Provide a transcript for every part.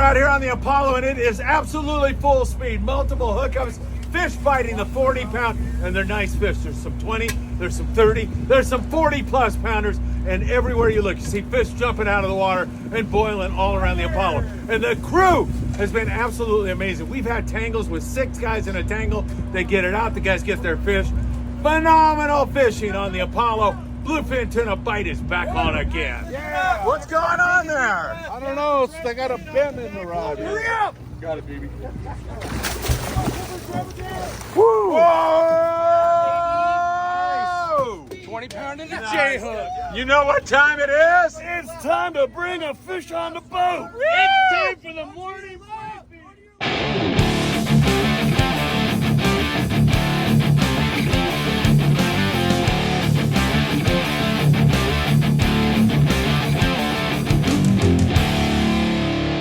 out here on the Apollo, and it is absolutely full speed. Multiple hookups, fish fighting the 40-pound, and they're nice fish. There's some 20, there's some 30, there's some 40-plus pounders, and everywhere you look, you see fish jumping out of the water and boiling all around the Apollo. And the crew has been absolutely amazing. We've had tangles with 6 guys in a tangle. They get it out, the guys get their fish. Phenomenal fishing on the Apollo. Bluefin tuna bite is back on again. Yeah. What's going on there? I don't know. They got a bend in the rod. Hurry up! Got it, baby. Woo! Whoa! 20-pounder in the J-hook. You know what time it is? It's time to bring a fish on the boat. It's time for the morning fishing.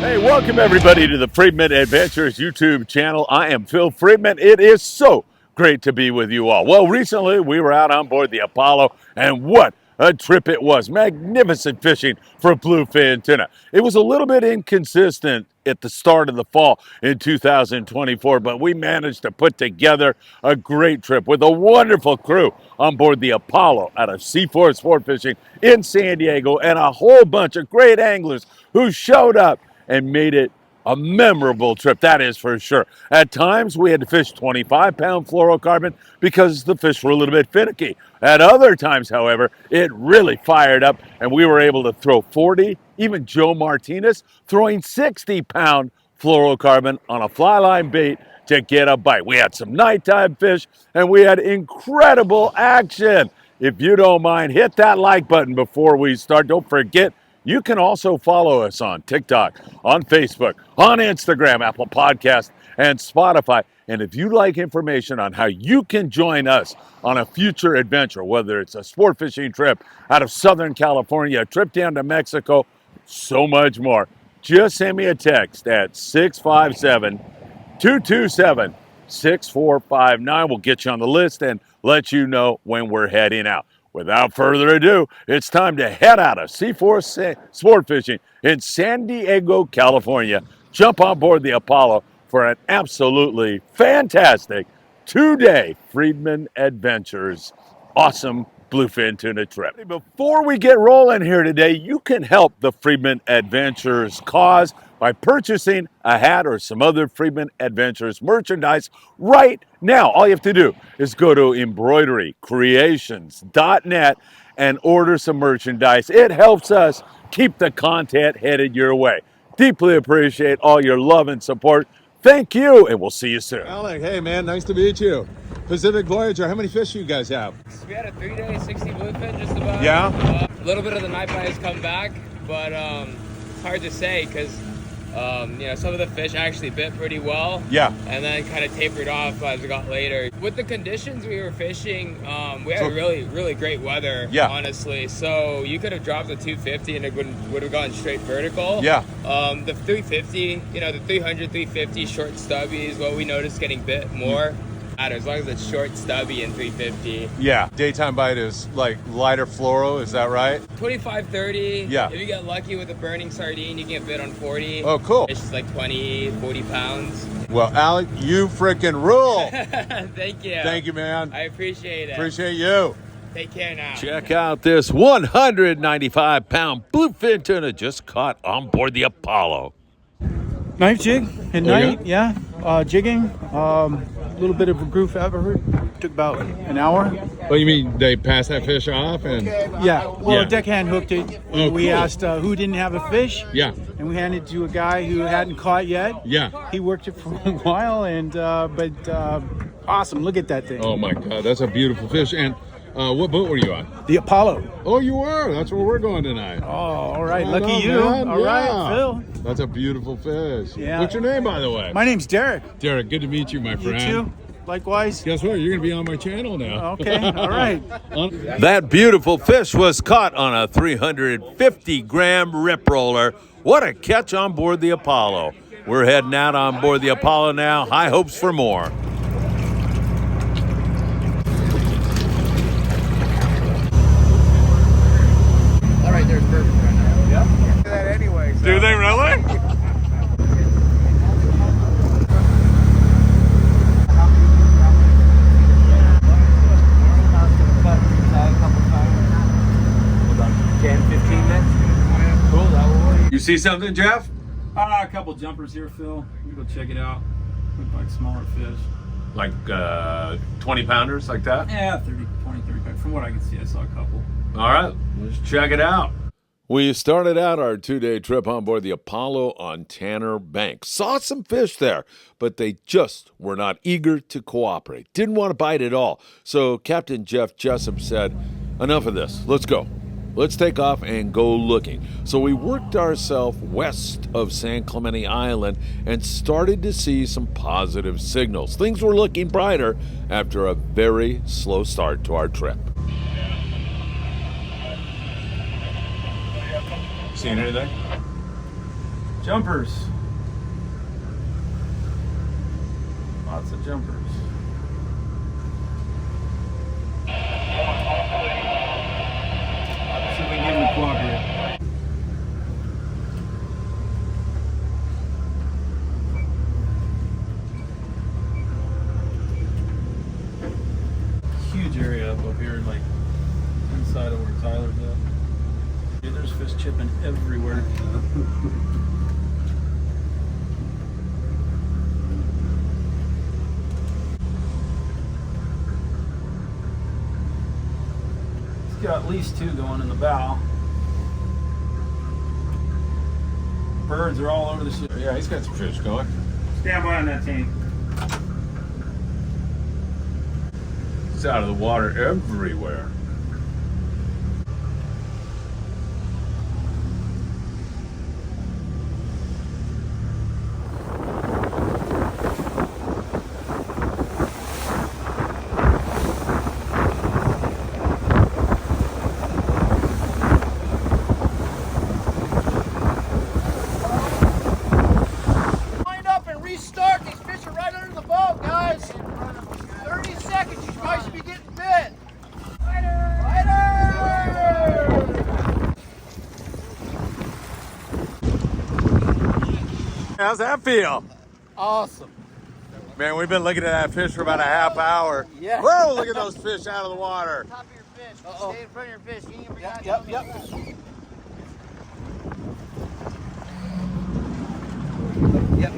Hey, welcome everybody to the Friedman Adventures YouTube channel. I am Phil Friedman. It is so great to be with you all. Well, recently we were out on board the Apollo, and what a trip it was. Magnificent fishing for bluefin tuna. It was a little bit inconsistent at the start of the fall in 2024, but we managed to put together a great trip with a wonderful crew on board the Apollo out of C4 Sport Fishing in San Diego, and a whole bunch of great anglers who showed up and made it a memorable trip, that is for sure. At times, we had to fish 25-pound fluorocarbon because the fish were a little bit finicky. At other times, however, it really fired up, and we were able to throw 40, even Joe Martinez throwing 60-pound fluorocarbon on a fly line bait to get a bite. We had some nighttime fish, and we had incredible action. If you don't mind, hit that like button before we start. Don't forget, you can also follow us on TikTok, on Facebook, on Instagram, Apple Podcasts, and Spotify. And if you'd like information on how you can join us on a future adventure, whether it's a sport fishing trip out of Southern California, a trip down to Mexico, so much more, just send me a text at 657-227-6459. We'll get you on the list and let you know when we're heading out. Without further ado, it's time to head out of C4 Sport Fishing in San Diego, California. Jump on board the Apollo for an absolutely fantastic 2-day Friedman Adventures awesome bluefin tuna trip. Before we get rolling here today, you can help the Friedman Adventures cause by purchasing a hat or some other Friedman Adventures merchandise right now. All you have to do is go to embroiderycreations.net and order some merchandise. It helps us keep the content headed your way. Deeply appreciate all your love and support. Thank you, and we'll see you soon. Alec, hey man, nice to meet you. Pacific Voyager, how many fish do you guys have? We had a 3-day 60 bluefin just about. Yeah? A little bit of the night bite has come back, but it's hard to say because some of the fish actually bit pretty well. Yeah. And then kind of tapered off as we got later. With the conditions we were fishing, we had really, really great weather, honestly. So you could have dropped the 250 and it would have gone straight vertical. Yeah. The 350, the 300, 350 short stubby is what we noticed getting bit more. As long as it's short, stubby, and 350. Yeah, daytime bite is like lighter fluoro, is that right? 25, 30. Yeah. If you get lucky with a burning sardine, you can get bit on 40. Oh, cool. It's just like 20, 40 pounds. Well, Alec, you freaking rule. Thank you. Thank you, man. I appreciate it. Appreciate you. Take care now. Check out this 195-pound bluefin tuna just caught on board the Apollo. Knife jig at night, jigging. A little bit of a goof effort. Took about an hour. Oh, you mean they passed that fish off and? Yeah. Well, a deckhand hooked it. Oh, we cool. asked who didn't have a fish. Yeah. And we handed it to a guy who hadn't caught yet. Yeah. He worked it for a while, and but awesome. Look at that thing. Oh my God, that's a beautiful fish. And what boat were you on? The Apollo. Oh, you were. That's where we're going tonight. Oh, all right. Right Lucky on, you. man. All right, Yeah. Phil. That's a beautiful fish. Yeah. What's your name, by the way? My name's Derek. Derek, good to meet you, my You friend. too. Likewise. Guess what? You're going to be on my channel now. Okay. All right. That beautiful fish was caught on a 350-gram rip roller. What a catch on board the Apollo. We're heading out on board the Apollo now. High hopes for more. All right, there's perfect right now. Do they really? see something, Jeff? A couple jumpers here, Phil. We go check it out. Look like smaller fish. Like 20 pounders like that? Yeah, 30, 20, 35. From what I can see, I saw a couple. All right, let's check it out. We started out our 2-day trip on board the Apollo on Tanner Bank. Saw some fish there, but they just were not eager to cooperate. Didn't want to bite at all. So Captain Jeff Jessop said, enough of this. Let's go. Let's take off and go looking. So we worked ourselves west of San Clemente Island and started to see some positive signals. Things were looking brighter after a very slow start to our trip. Seeing anything? Jumpers. Lots of jumpers. See if we can get them to cooperate. Huge area up here, like inside of where Tyler's at. Dude, there's fish chipping everywhere. He's got at least 2 going in the bow. Birds are all over the ship. Yeah, he's got some fish going. Stand by on that tank. It's out of the water everywhere. Restart. These fish are right under the boat, guys. 30 seconds. You guys should be getting bit. Fighter! How's that feel? Awesome. Man, we've been looking at that fish for about a half hour. Yeah. Whoa, look at those fish out of the water. Top of your fish. Stay in front of your fish. You need to bring Yep.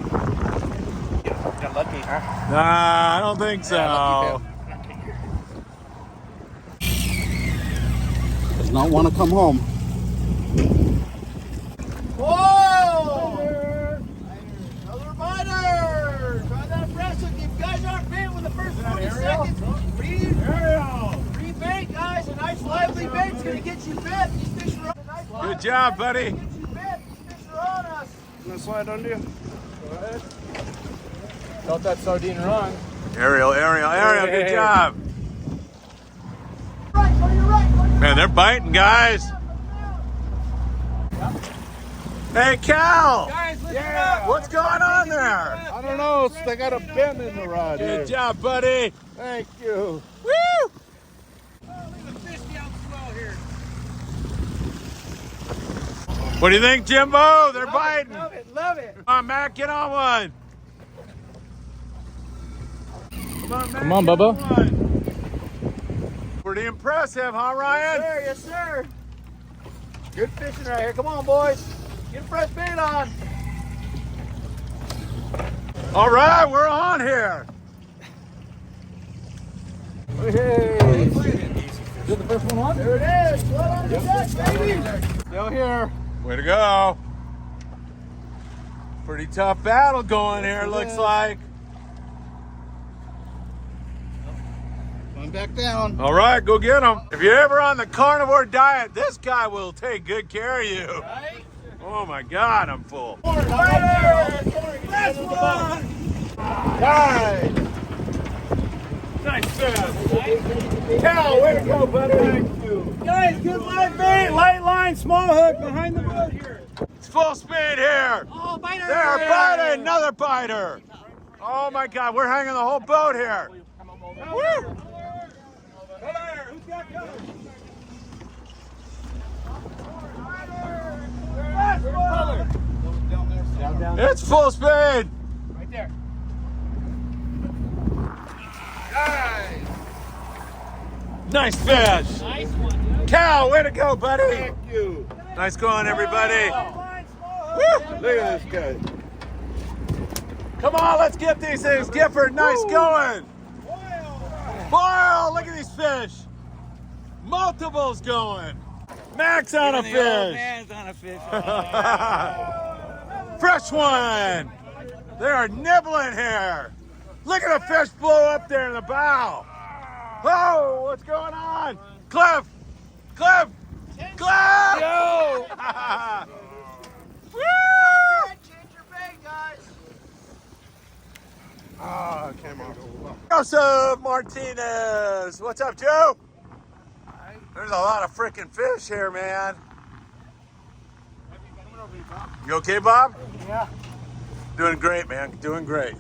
Got lucky, huh? Nah, I don't think so. Does not want to come home. Whoa! Another biter! Try that aggressive. If you guys aren't bait within the first 40 seconds, rebait, guys. A nice lively bait's gonna get you bit. These fish are on. Nice Good job, buddy. Get you bit. These fish are on us. I'm gonna slide under you. Go ahead. Felt that sardine run. Ariel, good job. Right, go to your right. Man, they're biting, guys. Hey, Cal. Guys, listen up. What's going on there? I don't know. They got a bend in the rod here. Good job, buddy. Thank you. Woo! Oh, look at the fish down swell here. What do you think, Jimbo? They're biting. Love it, love it. Come on, Matt, get on one. Come on, Matt. Come on, get Bubba. one. Pretty impressive, huh, Ryan? Yes, sir. Good fishing right here. Come on, boys. Get a fresh bait on. All right, we're on here. Hey. Is the first one on? There it is. Blood on the deck, baby. Still here. Way to go. Pretty tough battle going here, looks like. Going back down. All right, go get him. If you're ever on the carnivore diet, this guy will take good care of you. Right? Oh my God, I'm full. Last one. Guys. Nice fish. Cal, way to go, buddy. Thank you. Guys, good live bait. Light line, small hook behind the boat here. It's full speed here. Oh, biter. They're biting, another biter. Oh my God, we're hanging the whole boat here. Woo! Who's got cover? It's full speed. Right there. Nice fish. Nice one. Cal, way to go, buddy. Thank you. Nice going, everybody. Line, small Look at this guy. Come on, let's get these things. Gifford, nice going. Boyle, look at these fish. Multiples going. Max on a fish. Man's on a fish. Fresh one. They are nibbling here. Look at the fish blow up there in the bow. Oh, what's going on? Cliff. Cliff. Cliff. Yo. Woo! Change your bait, guys. Ah, came off. Joseph Martinez. What's up, Joe? There's a lot of freaking fish here, man. You okay, Bob? Yeah. Doing great, man. Doing great.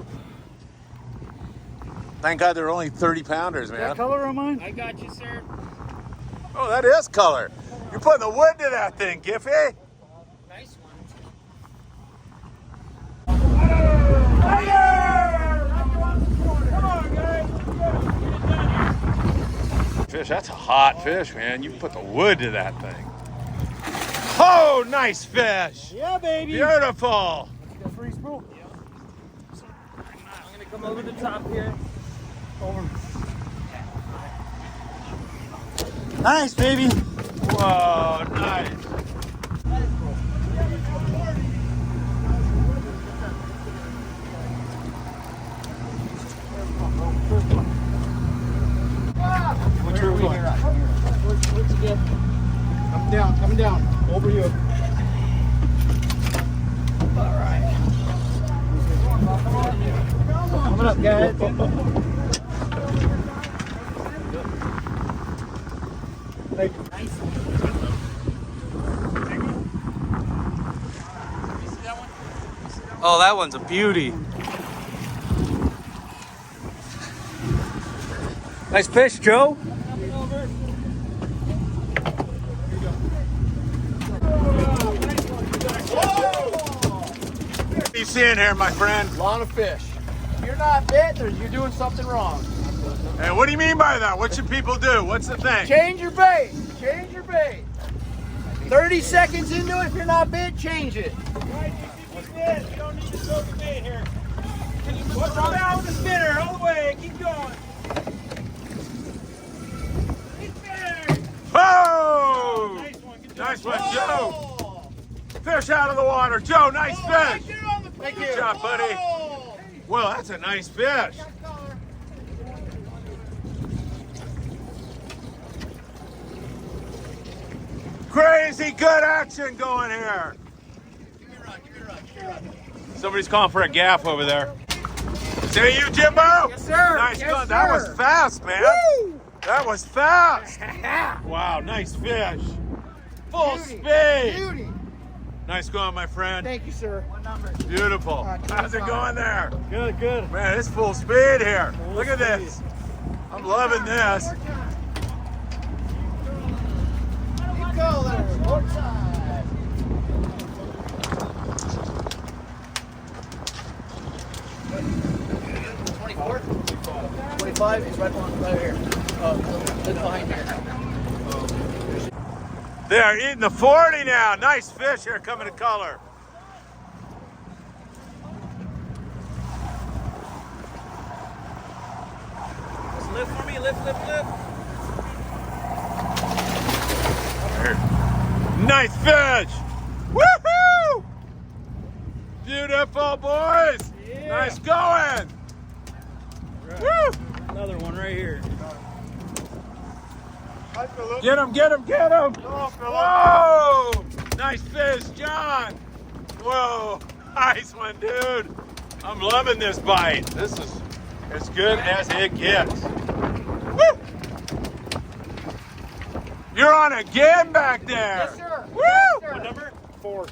Thank God they're only 30 pounders, man. That color on mine? I got you, sir. Oh, that is color. You're putting the wood to that thing, Giffy. Nice one. Fish, that's a hot fish, man. You put the wood to that thing. Oh, nice fish. Yeah, baby. Beautiful. Got free spool. I'm gonna come over the top here. Nice, baby. Whoa, nice. What's your one? What's you get? Come down. Over you. Alright. Coming up, guys. Thank you. Oh, that one's a beauty. Nice fish, Joe. What are you seeing here, my friend? Lot of fish. If you're not bit, you're doing something wrong. Hey, what do you mean by that? What should people do? What's the thing? Change your bait. Change your bait. 30 seconds into it, if you're not bit, change it. You don't need to throw the bait here. What's wrong down with the spinner? All the way. Keep going. Oh! Nice one. Good job. Nice one, Joe. Fish out of the water. Joe, nice fish. Good job, buddy. Well, that's a nice fish. Crazy good action going here. Somebody's calling for a gaff over there. Is that you, Jimbo? Yes, sir. Nice Yes, gun. That was sir. fast, man. Woo! That was fast. Wow, nice fish. Full Beauty. speed. Beauty. Nice going, my friend. Thank you, sir. What number? Beautiful. How's it going there? Good, good. Man, it's full speed here. Look at this. I'm loving this. Color. One side. 24? 25 is right here. Look behind here. They are eating the 40 now. Nice fish here coming to color. Just lift for me, lift, lift, lift. Nice fish. Woohoo! Beautiful, boys. Yeah. Nice going. Woo! Another one right here. Get him, get him, get him. Whoa! Nice fish, John. Whoa, nice one, dude. I'm loving this bite. This is as good as it gets. Woo! You're on again back there. Yes, sir. Woo! Yes, sir. What number? 4.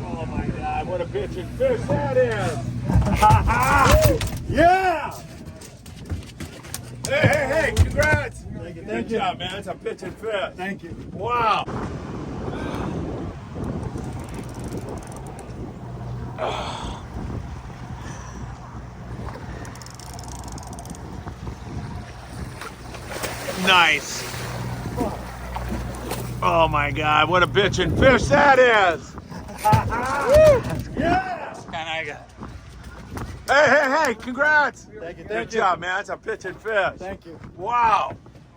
Oh my God, what a bitchin' fish that is. Yeah! Hey, congrats. Good job, man. It's a bitchin' fish. Thank you. Wow. Nice. Oh my God, what a bitchin' fish that is. Yes! And I got. Hey, congrats. Thank you, Good job, man. That's a pitching fish. Thank you. Wow.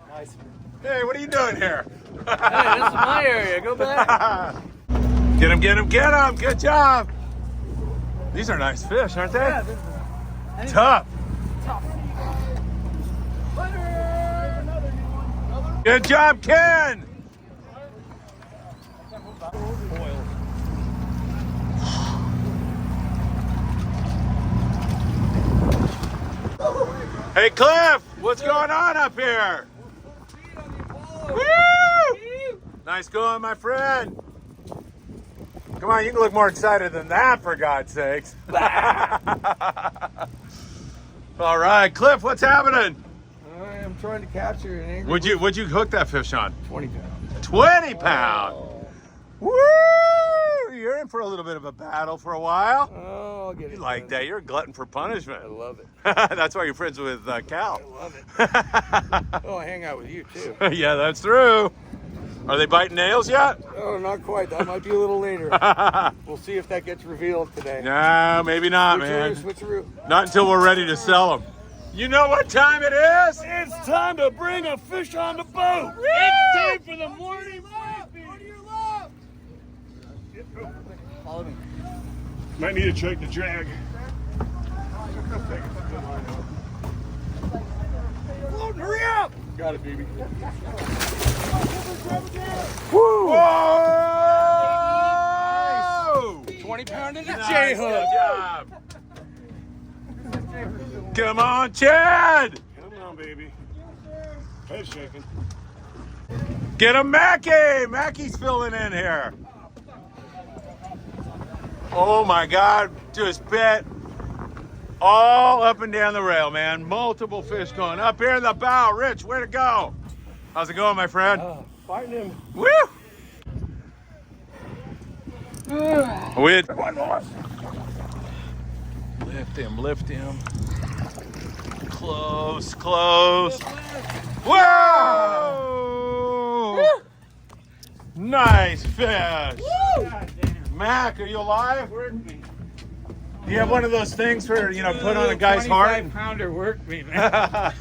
Nice. Hey, what are you doing here? Hey, this is my area. Go back. Get him. Good job. These are nice fish, aren't they? Tough. Good job, Ken. Hey, Cliff, what's going on up here? Woo! Nice going, my friend. Come on, you can look more excited than that, for God's sakes. All right, Cliff, what's happening? I am trying to capture an angry. What'd you hook that fish on? 20 pounds. 20 pound. Woo! You're in for a little bit of a battle for a while. Oh, I'll get it. You like that? You're a glutton for punishment. I love it. That's why you're friends with Cal. I love it. Oh, I hang out with you too. Yeah, that's true. Are they biting nails yet? Oh, not quite. That might be a little later. We'll see if that gets revealed today. No, maybe not, man. Switcheroo. Not until we're ready to sell them. You know what time it is? It's time to bring a fish on the boat. It's time for the morning briefing. What do you love? Follow me. Might need to check the drag. Floating, hurry up! Got it, baby. Whoa! 20 pound in the Nice, J-hook. good job. Come on, Chad! Come on, baby. Head shaking. Get him, Mackie! Mackie's filling in here. Oh my God, just bit all up and down the rail, man. Multiple fish going up here in the bow. Rich, way to go. How's it going, my friend? Fighting him. Woo! With One more. lift him. Close. Whoa! Nice fish. Mac, are you alive? Do you have one of those things for, put on a guy's heart? 25-pounder worked me, man.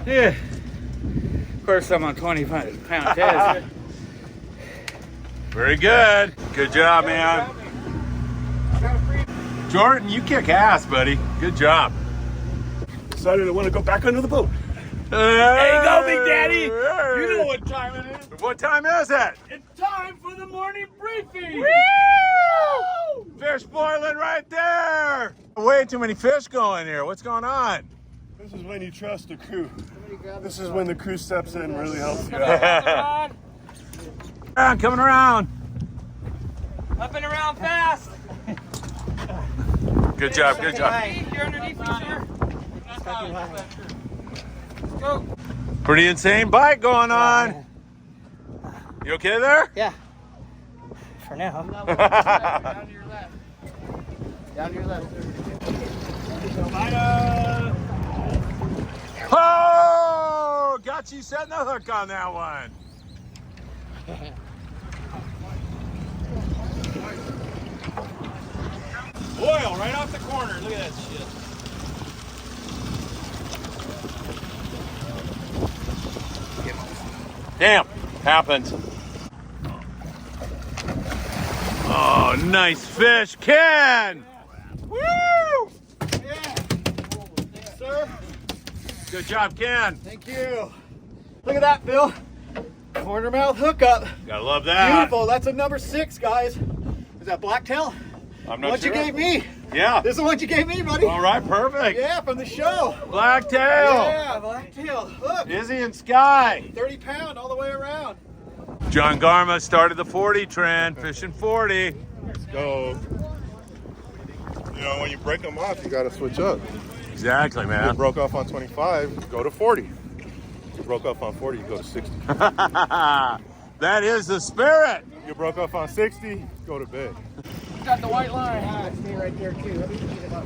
Yeah. Of course, I'm on 25-pound test. Very good. Good job, man. Jordan, you kick ass, buddy. Good job. Decided I want to go back under the boat. Hey, go, Big Daddy. You know what time it is. What time is it? It's time for the morning briefing. Woo! Fish boiling right there. Way too many fish going here. What's going on? This is when you trust the crew. This is when the crew steps in and really helps you out. Coming around. Up and around fast. Good job. You're underneath me, sir. Go. Pretty insane bite going on. You okay there? Yeah. For now. Down to your left. Down to your left. Oh! Got you setting the hook on that one. Oil right off the corner. Look at that shit. Damn, happens. Oh, nice fish, Ken! Woo! Yeah. Sir. Good job, Ken. Thank you. Look at that, Phil. Corner mouth hookup. Gotta love that. Beautiful. That's a number 6, guys. Is that blacktail? I'm not What sure. you gave me? Yeah. This is what you gave me, buddy. All right, perfect. Yeah, from the show. Blacktail. Yeah, blacktail. Look, Izzy and Sky. 30 pound all the way around. John Garma started the 40 trend, fishing 40. Let's go. You know, when you break them off, you got to switch up. Exactly, You man. broke off on 25, go to 40. You broke off on 40, you go to 60. That is the spirit. You broke off on 60, go to bed. Got the white line. Stay right there, too. Let me get it up.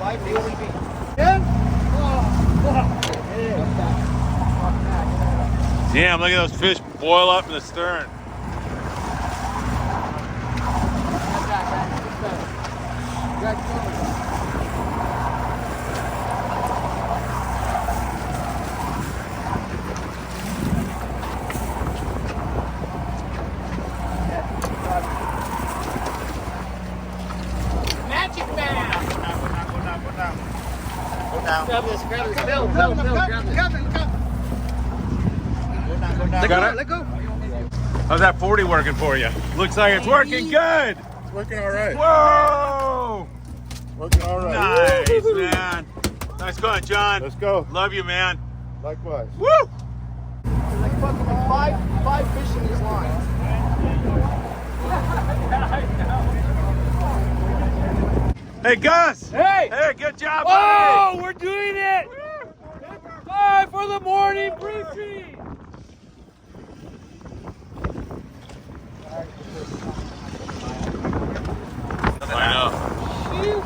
5 ACB. 10. Damn, look at those fish boil up in the stern. Magic man. Go down. Grab this, Bill, grab this. Got it? Let go. How's that 40 working for you? Looks like it's working good. It's working all right. Whoa! Working all right. Nice, man. Nice going, John. Let's go. Love you, man. Likewise. Woo! There's like fucking five fish in these lines. Hey, Gus. Hey! Hey, good job, Oh, buddy. we're doing it! Time for the morning briefing! I know.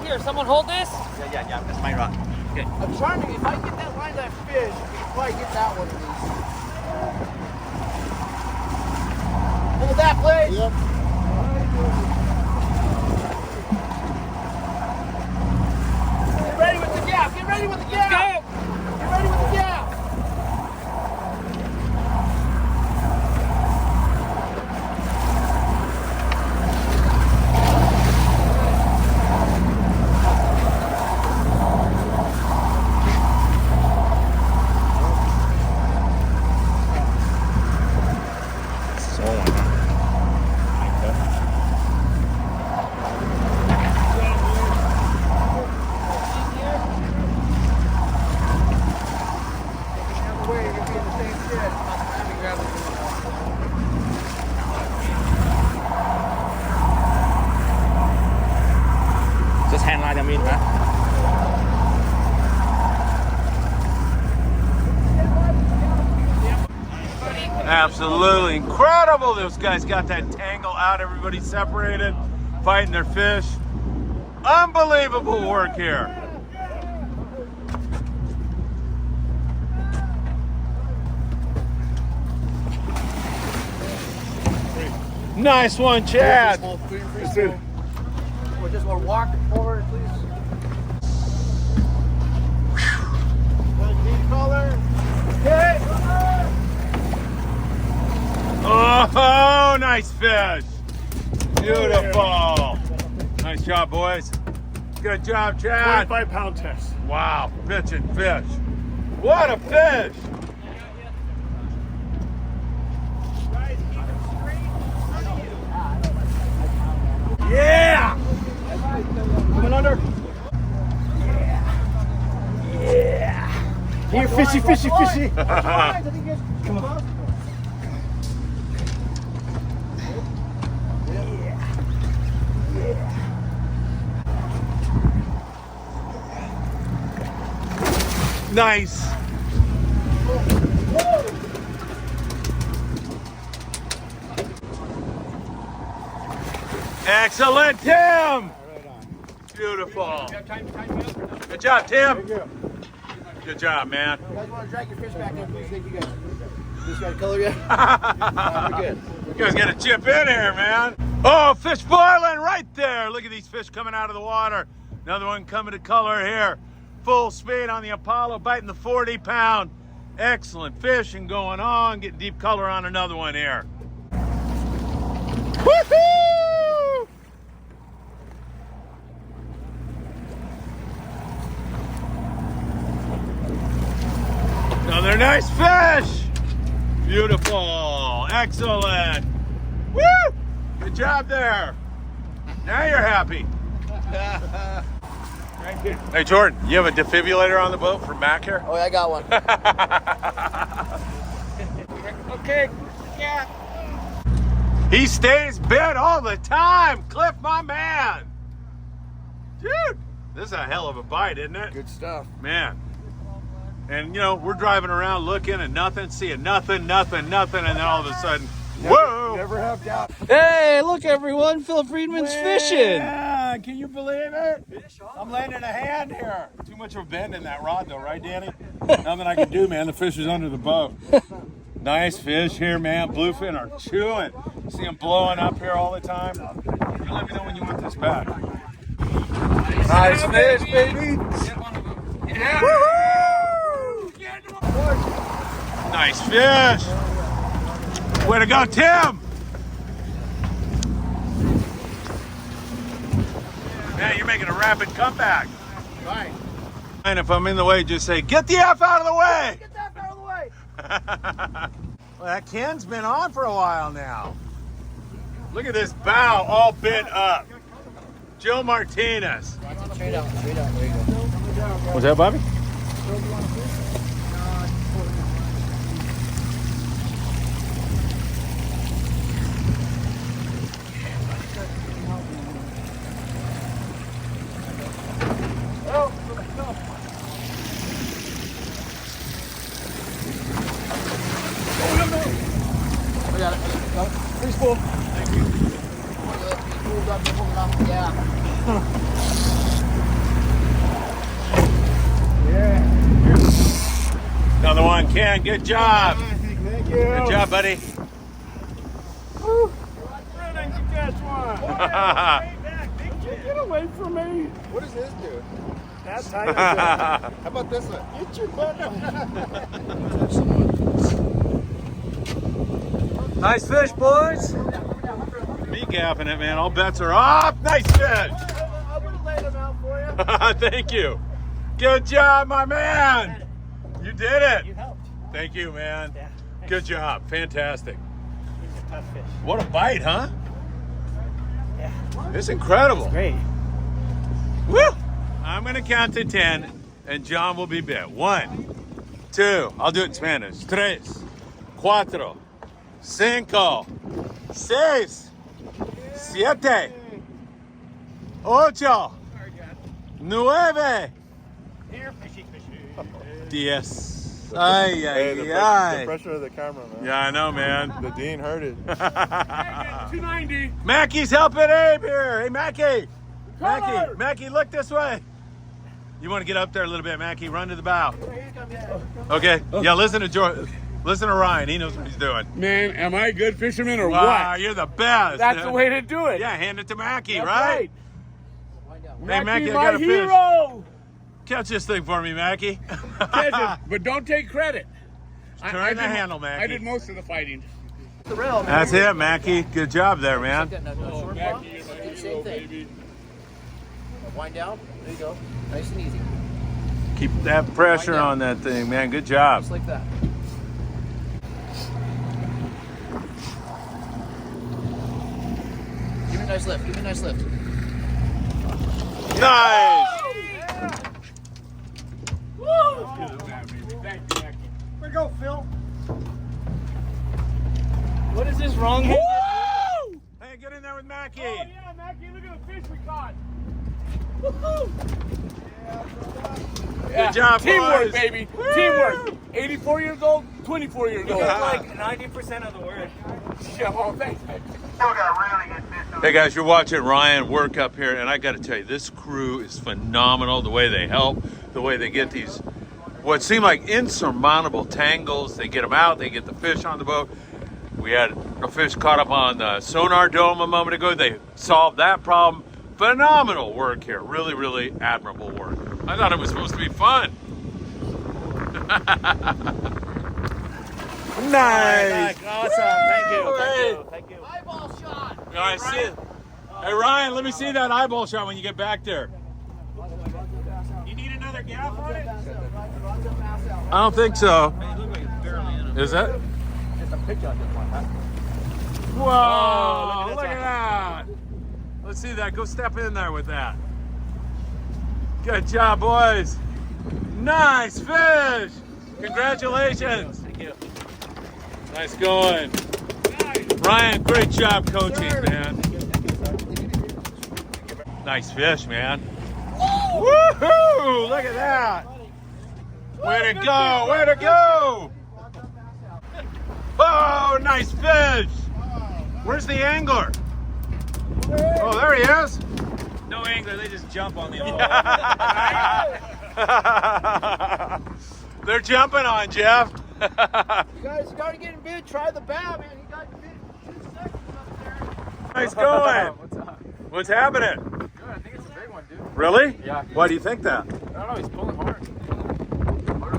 Here, someone hold this. Yeah, that's my rod. I'm trying to, if I get that line that fish, we can probably get that one of these. Hold that, please. Yep. Get ready with the gap. Get ready with the gap. Go! Get ready with the gap. Just hand line them in, huh? Absolutely incredible. Those guys got that tangle out. Everybody separated, fighting their fish. Unbelievable work here. Nice one, Chad. We're just gonna walk forward, please. Need color. Okay. Oh, nice fish. Beautiful. Nice job, boys. Good job, Chad. 25-pound test. Wow, pitching fish. What a fish. Yeah. Coming under. Here, fishy. Come on. Nice. Excellent, Tim. Beautiful. Good job, Tim. Good job, man. You guys want to drag your fish back in, please? Thank you guys. This got color yet? We're good. You guys got to chip in here, man. Oh, fish boiling right there. Look at these fish coming out of the water. Another one coming to color here. Full speed on the Apollo, biting the 40-pound. Excellent fishing going on. Getting deep color on another one here. Woohoo! Another nice fish. Beautiful. Excellent. Woo! Good job there. Now you're happy. Thank you. Hey, Jordan, you have a defibrillator on the boat for Mac here? Oh, yeah, I got one. Okay, yeah. He stays bent all the time. Cliff, my man. Dude, this is a hell of a bite, isn't it? Good stuff. Man. And, you know, we're driving around looking and nothing, seeing nothing, and then all of a sudden, whoa! Never have doubt. Hey, look everyone, Phil Friedman's fishing. on, can you believe it? I'm landing a hand here. Too much of a bend in that rod though, right Danny? Nothing I can do, man. The fish is under the boat. Nice fish here, man. Bluefin are chewing. See them blowing up here all the time. You let me know when you want this back. Nice fish, baby. Yeah. Woohoo! Nice fish. Way to go, Tim. Man, you're making a rapid comeback. Right. And if I'm in the way, just say, get the F out of the way. Get that out of the way. Well, that can's been on for a while now. Look at this bow all bent up. Joe Martinez. Straight out, there you go. What's that, Bobby? Pretty full. Thank you. Yeah. Another one, Ken. Good job. Thank you. Good job, buddy. Get away from me. What does this do? That's how. How about this one? Get your butt up. Nice fish, boys. Me gapping it, man. All bets are off. Nice fish. I would have laid them out for you. Thank you. Good job, my man. You did it. You helped. Thank you, man. Yeah. Good job. Fantastic. These are tough fish. What a bite, huh? Yeah. It's incredible. Great. Woo! I'm going to count to 10, and John will be bit. 1, 2, I'll do it in Spanish. 3, 4, 5, 6, 7, 8, 9, Here, fishy, fishy. 10. Ay, Hey, the ay, pressure of the camera, man. Yeah, I know, man. The Dean heard it. 290. Mackey's helping Abe here. Hey, Mackey. Mackey, look this way. You want to get up there a little bit, Mackey? Run to the bow. Okay. Yeah, listen to George. Listen to Ryan. He knows what he's doing. Man, am I a good fisherman or Wow, what? you're the best. That's dude. the way to do it. Yeah, hand it to Mackey, That's right? Hey, Mackey, I my got a fish. hero. Catch this thing for me, Mackey. Catch it, but don't take credit. Turn the did- handle, Mackey. I did most of the fighting. That's it, Mackey. Good job there, man. Oh, Mackie, you're my hero, Same thing. baby. Wind down. There you go. Nice and easy. Keep that pressure on that thing, man. Good job. Just like that. Give me a nice lift. Give me a nice lift. Nice. Thank you, Mackie. Where'd it go, Phil? What is this wrong hand? Hey, get in there with Mackey. Oh, yeah, Mackie, look at the fish we caught. Good job, Teamwork, boys. baby. Teamwork. 84 years old, 24 years old. Like 90% of the word. Yeah, well, thanks, man. Hey guys, you're watching Ryan work up here, and I got to tell you, this crew is phenomenal. The way they help, the way they get these, what seem like insurmountable tangles. They get them out, they get the fish on the boat. We had a fish caught up on the sonar dome a moment ago. They solved that problem. Phenomenal work here. Really, really admirable work. I thought it was supposed to be fun. Nice. Awesome. Thank you. Thank you. Eyeball shot. All right, see it. Hey Ryan, let me see that eyeball shot when you get back there. You need another gaff on it? I don't think so. Is that? Whoa! Look at that. Let's see that. Go step in there with that. Good job, boys. Nice fish. Congratulations. Thank you. Nice going. Ryan, great job coaching, man. Nice fish, man. Woohoo! Look at that. Way to go. Way to go. Oh, nice fish. Where's the angler? Oh, there he is. No angler, they just jump on the They're jumping on Jeff. You guys got to get in bid. Try the bow, man. He got bid 2 seconds up there. Nice going. What's up? What's happening? Good. I think it's a big one, dude. Really? Yeah. Why do you think that? I don't know. He's pulling hard.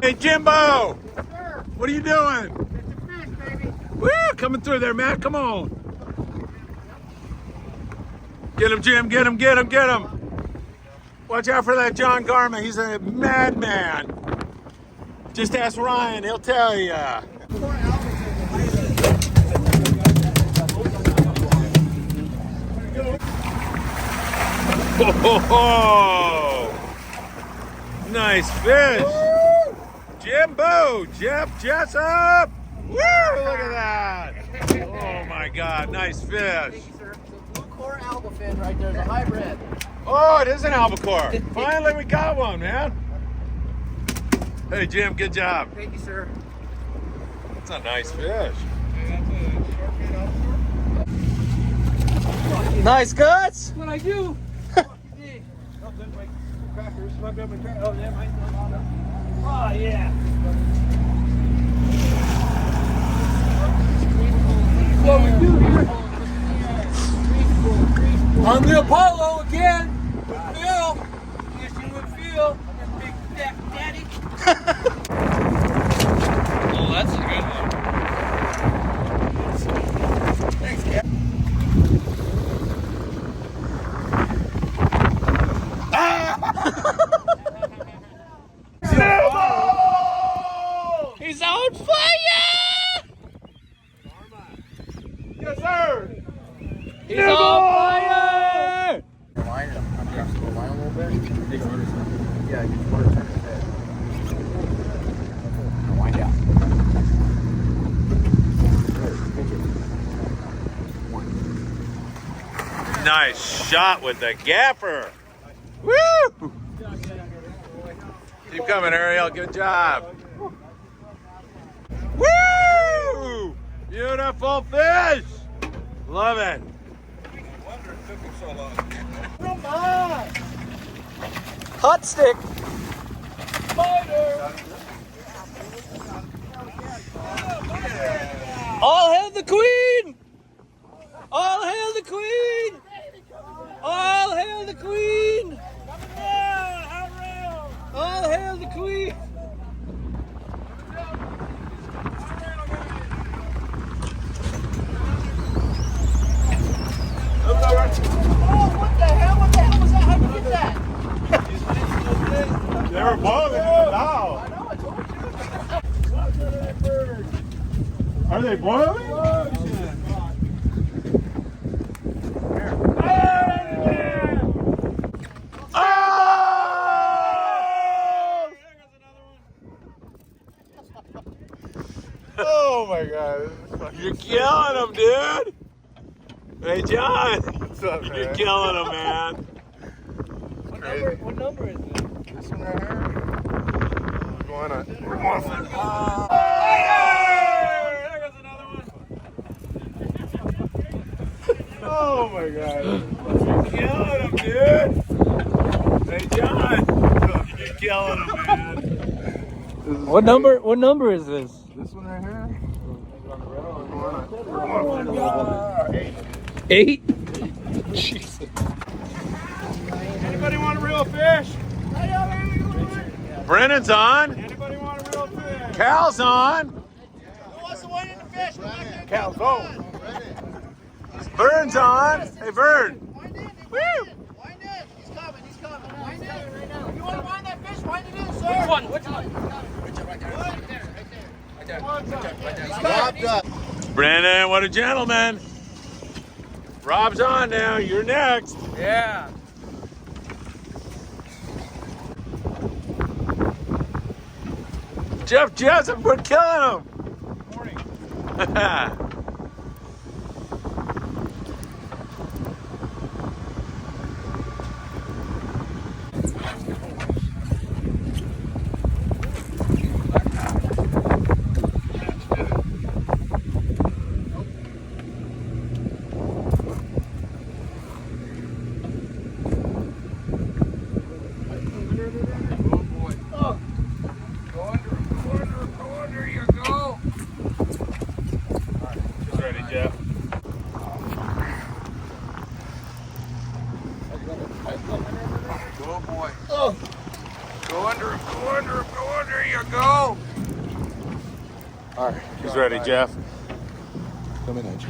Hey, Jimbo! Sir, What are you doing? it's a fish, baby. Woo! Coming through there, Matt. Come on. Get him, Jim. Get him, get him, get him. Watch out for that John Garma. He's a madman. Just ask Ryan. He'll tell you. Oh, nice fish. Jimbo, Jeff Jessop. Woo, look at that. Oh my God, nice fish. Thank you, sir. It's a blue core albafin right there. It's a hybrid. Oh, it is an albacore. Finally, we got one, man. Hey, Jim, good job. Thank you, sir. That's a nice fish. Nice guts. What I do? Oh, yeah. What we do here? On the Apollo again. With Phil. Fishing with Phil. Big fat daddy. Oh, that's a good one. Thanks, Cap. He's on fire! Yes, sir. He's on fire! Line it up. I'm going to line a little bit. Yeah, you want to turn his head. Wind out. Nice shot with the gapper. Woo! Keep coming, Ariel. Good job. Woo! Beautiful fish. Love it. Come on! Hot stick. All hail the Queen! All hail the Queen! All hail the Queen! All hail the Queen! Oh, what the hell? What the hell was that? How'd you get that? They were both now. I know, I told you. Are they boiling? Oh my God. You're killing them, dude. Hey, John. What's up, man? You're killing them, man. What number is this? This one right here. Going on. There goes another one. Oh my God. You're killing them, dude. Hey, John. You're killing them, man. What number is this? This one right here. 8? Anybody want a real fish? Brennan's on. Anybody want a real fish? Cal's on. Who wants to wind in the fish? Cal's on. Vern's on. Hey, Vern. Wind in. Woo! Wind in. He's coming. He's coming. Wind in right now. If you want to wind that fish, wind it in, sir. Which one? Which one? Brandon, what a gentleman. Rob's on now. You're next. Yeah. Jeff Jessop, we're killing him. Morning. Go, boy. Oh. Go under him, go under him, go under. You go. All right, he's ready, Jeff. Coming at you.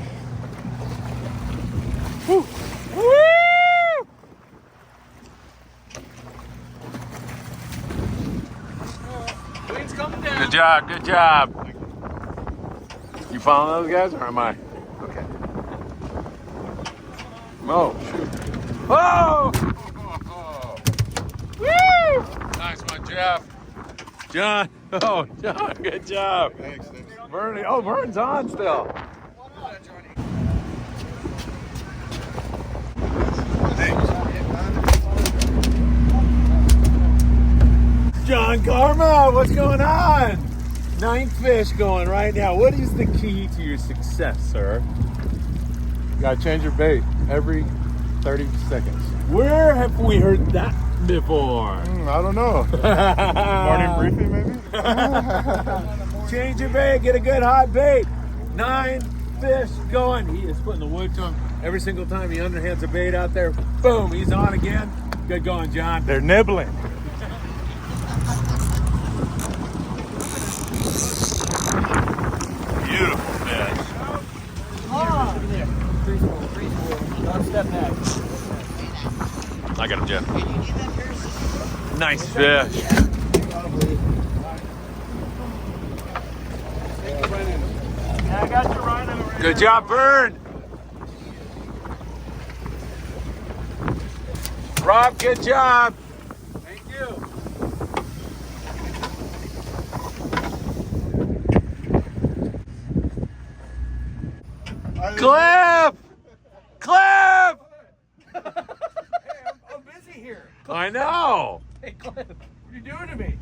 Woo! Woo! Queen's coming down. Good job, good job. You following those guys or am I? Okay. Oh, shoot. Oh! Woo! Nice one, Jeff. John. Oh, John, good job. Thanks. Bernie. Oh, Vern's on still. John Karma, what's going on? 9 fish going right now. What is the key to your success, sir? You gotta change your bait every 30 seconds. Where have we heard that before? I don't know. Morning briefing, maybe? Change your bait, get a good hot bait. 9 fish going. He is putting the wood to him every single time he underhands a bait out there. Boom, he's on again. Good going, John. They're nibbling. Beautiful fish. Don't step back. I got him, Jeff. Nice fish. I got you right over. Good job, Vern. Rob, good job. Thank you. Cliff! Cliff! I'm busy here. I know. Hey, Cliff, what are you doing to me?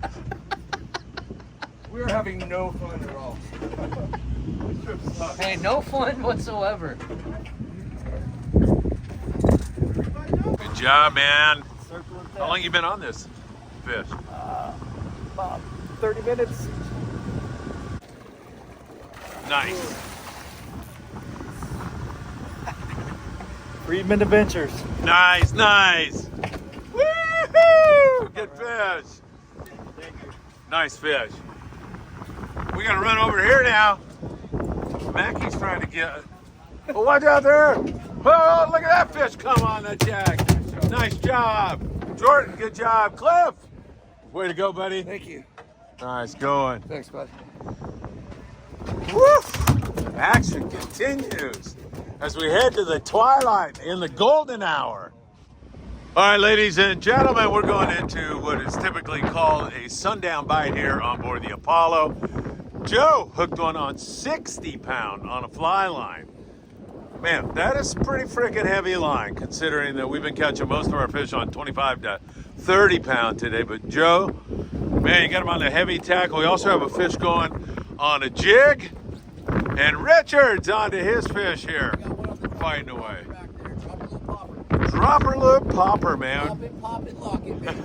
We're having no fun at all. Hey, no fun whatsoever. Good job, man. How long you been on this fish? About 30 minutes. Nice. Friedman Adventures. Nice, nice. Woohoo! Good fish. Nice fish. We gotta run over here now. Mackie's trying to get. Oh, watch out there! Oh, look at that fish come on that jack. Nice job. Jordan, good job. Cliff, way to go, buddy. Thank you. Nice going. Thanks, bud. Woo! Action continues as we head to the twilight in the golden hour. All right, ladies and gentlemen, we're going into what is typically called a sundown bite here on board the Apollo. Joe hooked one on 60 pound on a fly line. Man, that is pretty freaking heavy line considering that we've been catching most of our fish on 25 to 30 pound today. But Joe, man, you got him on the heavy tackle. We also have a fish going on a jig. And Richard's onto his fish here, fighting away. Drop her little popper, man. Pop it, lock it, baby.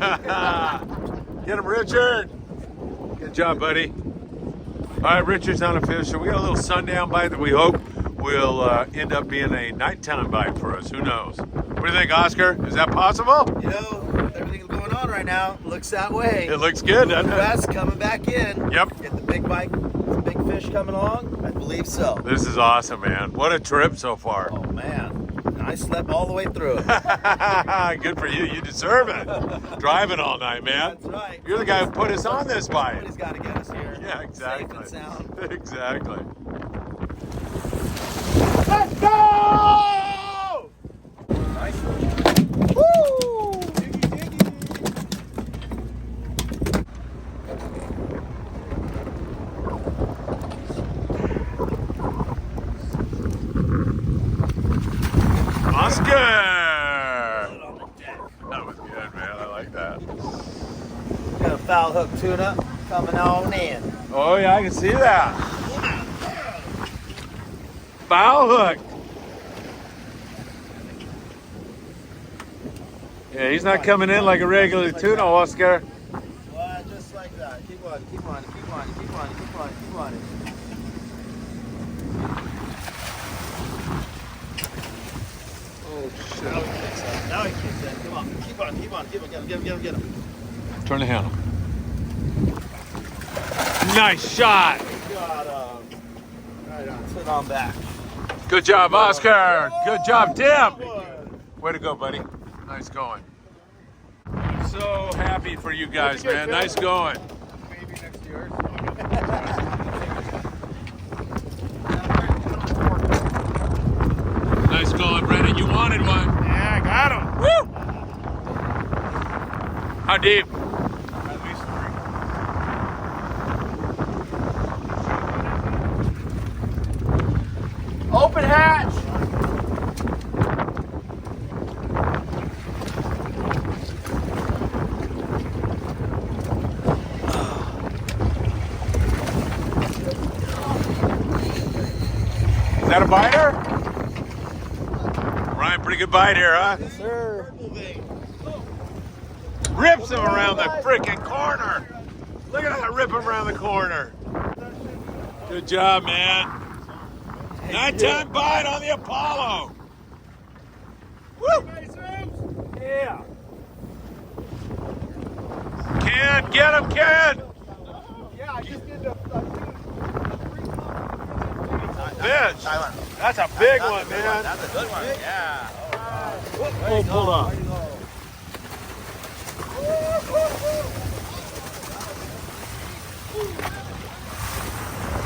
Get him, Richard. Good job, buddy. All right, Richard's on a fish. So we got a little sundown bite that we hope will end up being a nighttime bite for us. Who knows? What do you think, Oscar? Is that possible? You know, with everything going on right now, looks that way. It looks good, doesn't it? West coming back in. Yep. Get the big bite, the big fish coming along. I believe so. This is awesome, man. What a trip so far. Oh man, I slept all the way through it. Good for you. You deserve it. Driving all night, man. That's right. You're the guy who put us on this bite. Somebody's got to get us here. Yeah, exactly. Safe and sound. Exactly. Let's go! Nice. Woo! Diggy, diggy. Oscar! That was good, man. I like that. Got a foul hook tuna coming on in. Oh, yeah, I can see that. Foul hook. Yeah, he's not coming in like a regular tuna, Oscar. Well, just like that. Keep on, keep on, keep on, keep on, keep on, keep on. Now he kicks in. Come on. Keep on. Get him. Turn the handle. Nice shot. Got him. Right on. Sit on back. Good job, Oscar. Good job, Tim. Way to go, buddy. Nice going. So happy for you guys, man. Nice going. Maybe next to yours. Nice going, Brendan. You wanted one. Yeah, I got him. Woo! How deep? At least 3. Open hatch. Is that a biter? Ryan, pretty good bite here, huh? Yes, sir. Rips him around the freaking corner. Look at that, rip him around the corner. Good job, man. Nighttime bite on the Apollo. Woo! Yeah. Ken, get him, Ken. Yeah, I just did the. Fish. That's a big one, man. That's a good one. Yeah. Oh, pulled up.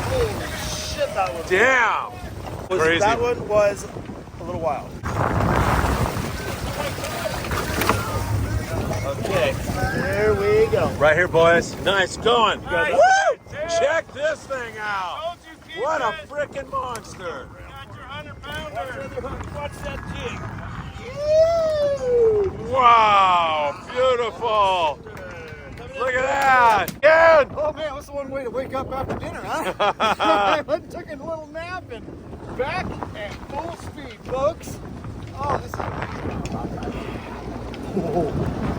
Holy shit, that one. Damn. Crazy. That one was a little wild. Okay, there we go. Right here, boys. Nice going. Woo! Check this thing out. What a freaking monster. Watch that jig. Wow, beautiful. Look at that. Good. Oh man, that's one way to wake up after dinner, huh? I took a little nap and back at full speed, folks. Oh, this is amazing.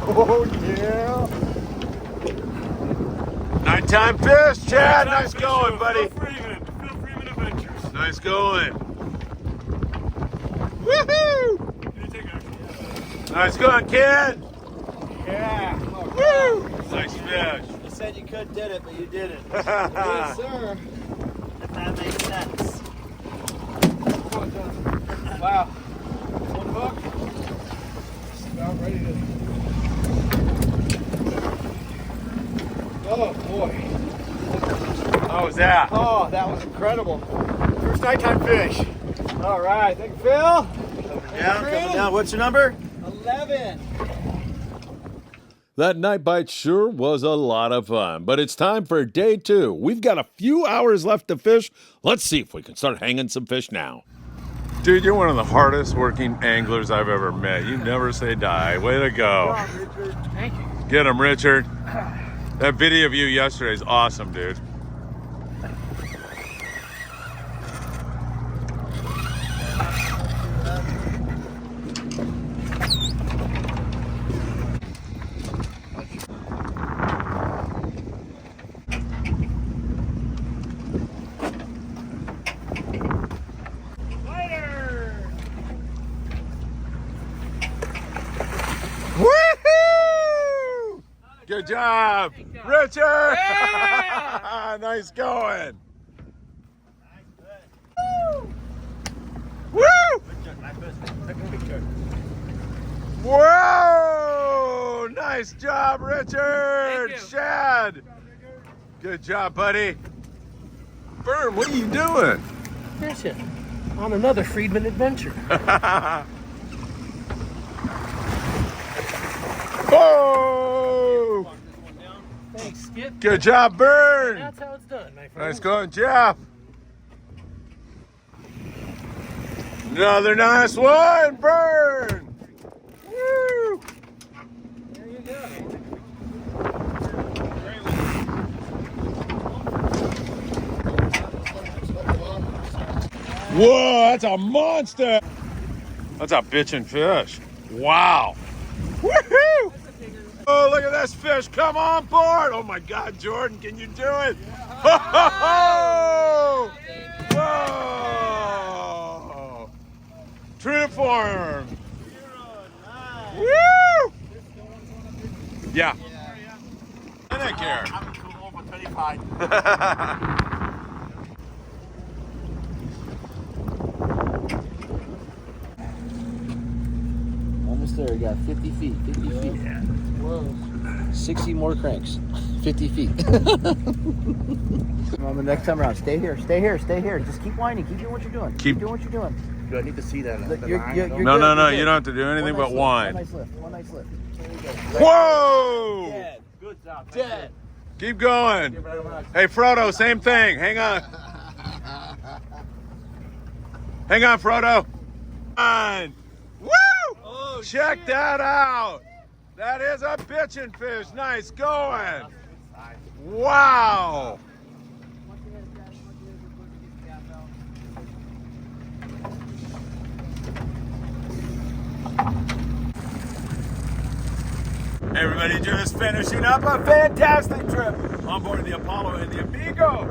Oh yeah. Nighttime fish, Chad. Nice going, buddy. Phil Freeman Adventures. Nice going. Can Woohoo! you take a Nice going, kid. Yeah. Woo! Nice fish. You said you could did it, but you didn't. Yes, sir. If that makes sense. Wow. One hook. Just about ready to. Oh boy. How was that? Oh, that was incredible. First nighttime fish. All right, thank you, Phil. Coming down. What's your number? 11. That night bite sure was a lot of fun, but it's time for day 2. We've got a few hours left to fish. Let's see if we can start hanging some fish now. Dude, you're one of the hardest working anglers I've ever met. You never say die. Way to go. Thank you. Get him, Richard. That video of you yesterday is awesome, dude. Woohoo! Good job, Richard! Yeah! Nice going. Woo! Whoa! Nice job, Richard! Shad! Good job, buddy. Berm, what are you doing? Fishing on another Friedman adventure. Whoa! Thanks, Skip. Good job, Burn! That's how it's done, my friend. Nice going, Jeff. Another nice one, Burn! Woo! There you go. Whoa, that's a monster! That's a bitchin' fish. Wow. Woohoo! Oh, look at this fish. Come on board. Oh my God, Jordan, can you do it? Whoa! Whoa! True to form. Woo! Yeah. I don't care. I'm too old for 25. Almost there. You got 50 feet. 50 feet. Yeah. Whoa. 60 more cranks. 50 feet. Well, the next time around, stay here. Stay here. Stay here. Just keep whining. Keep doing what you're doing. Keep doing what you're doing. Do I need to see that? Look, the you're line? good, No, no, no. you're You good. don't have to do anything but One whine. nice lift. One nice lift. There you go. Whoa! Dead. Good job. Dead. Keep going. Hey, Frodo, same thing. Hang on. Hang on, Frodo. On. Woo! Oh, Check shit. that out. That is a bitchin' fish. Nice going. Wow. Everybody just finishing up a fantastic trip on board the Apollo and the Amigo.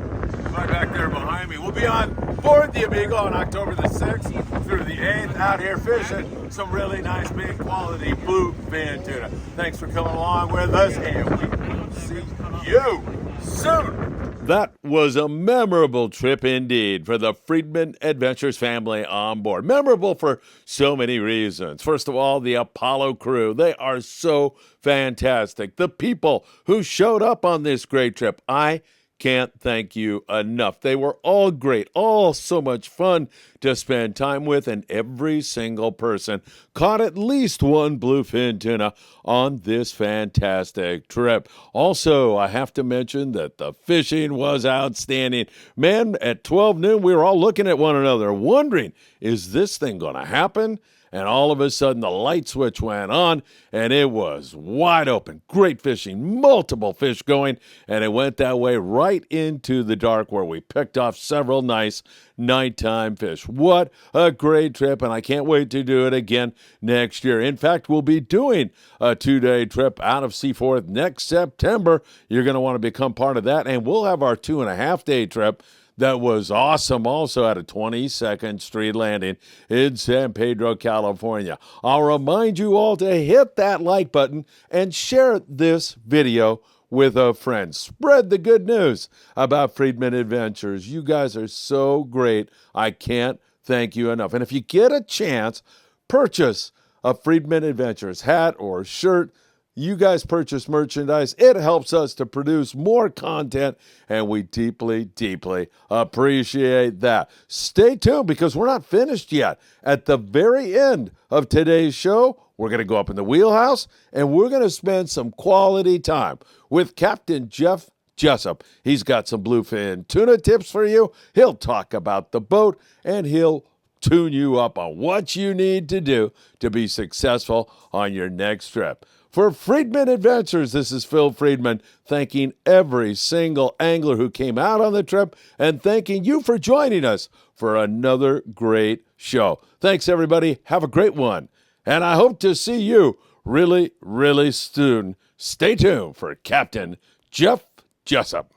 Right back there behind me. We'll be on board the Amigo on October the 6th through the 8th out here fishing some really nice big quality bluefin tuna. Thanks for coming along with us and we will see you soon. That was a memorable trip indeed for the Friedman Adventures family on board. Memorable for so many reasons. First of all, the Apollo crew. They are so fantastic. The people who showed up on this great trip, I can't thank you enough. They were all great, all so much fun to spend time with, and every single person caught at least one bluefin tuna on this fantastic trip. Also, I have to mention that the fishing was outstanding. Man, at 12 noon, we were all looking at one another, wondering, is this thing going to happen? And all of a sudden, the light switch went on, and it was wide open. Great fishing, multiple fish going, and it went that way right into the dark where we picked off several nice nighttime fish. What a great trip, and I can't wait to do it again next year. In fact, we'll be doing a 2-day trip out of Seaforth next September. You're going to want to become part of that, and we'll have our 2.5-day trip that was awesome also at a 22nd Street landing in San Pedro, California. I'll remind you all to hit that like button and share this video with a friend. Spread the good news about Friedman Adventures. You guys are so great. I can't thank you enough. And if you get a chance, purchase a Friedman Adventures hat or shirt. You guys purchase merchandise. It helps us to produce more content, and we deeply, deeply appreciate that. Stay tuned because we're not finished yet. At the very end of today's show, we're going to go up in the wheelhouse, and we're going to spend some quality time with Captain Jeff Jessop. He's got some bluefin tuna tips for you. He'll talk about the boat, and he'll tune you up on what you need to do to be successful on your next trip. For Friedman Adventures, this is Phil Friedman, thanking every single angler who came out on the trip and thanking you for joining us for another great show. Thanks, everybody. Have a great one. And I hope to see you really, really soon. Stay tuned for Captain Jeff Jessop.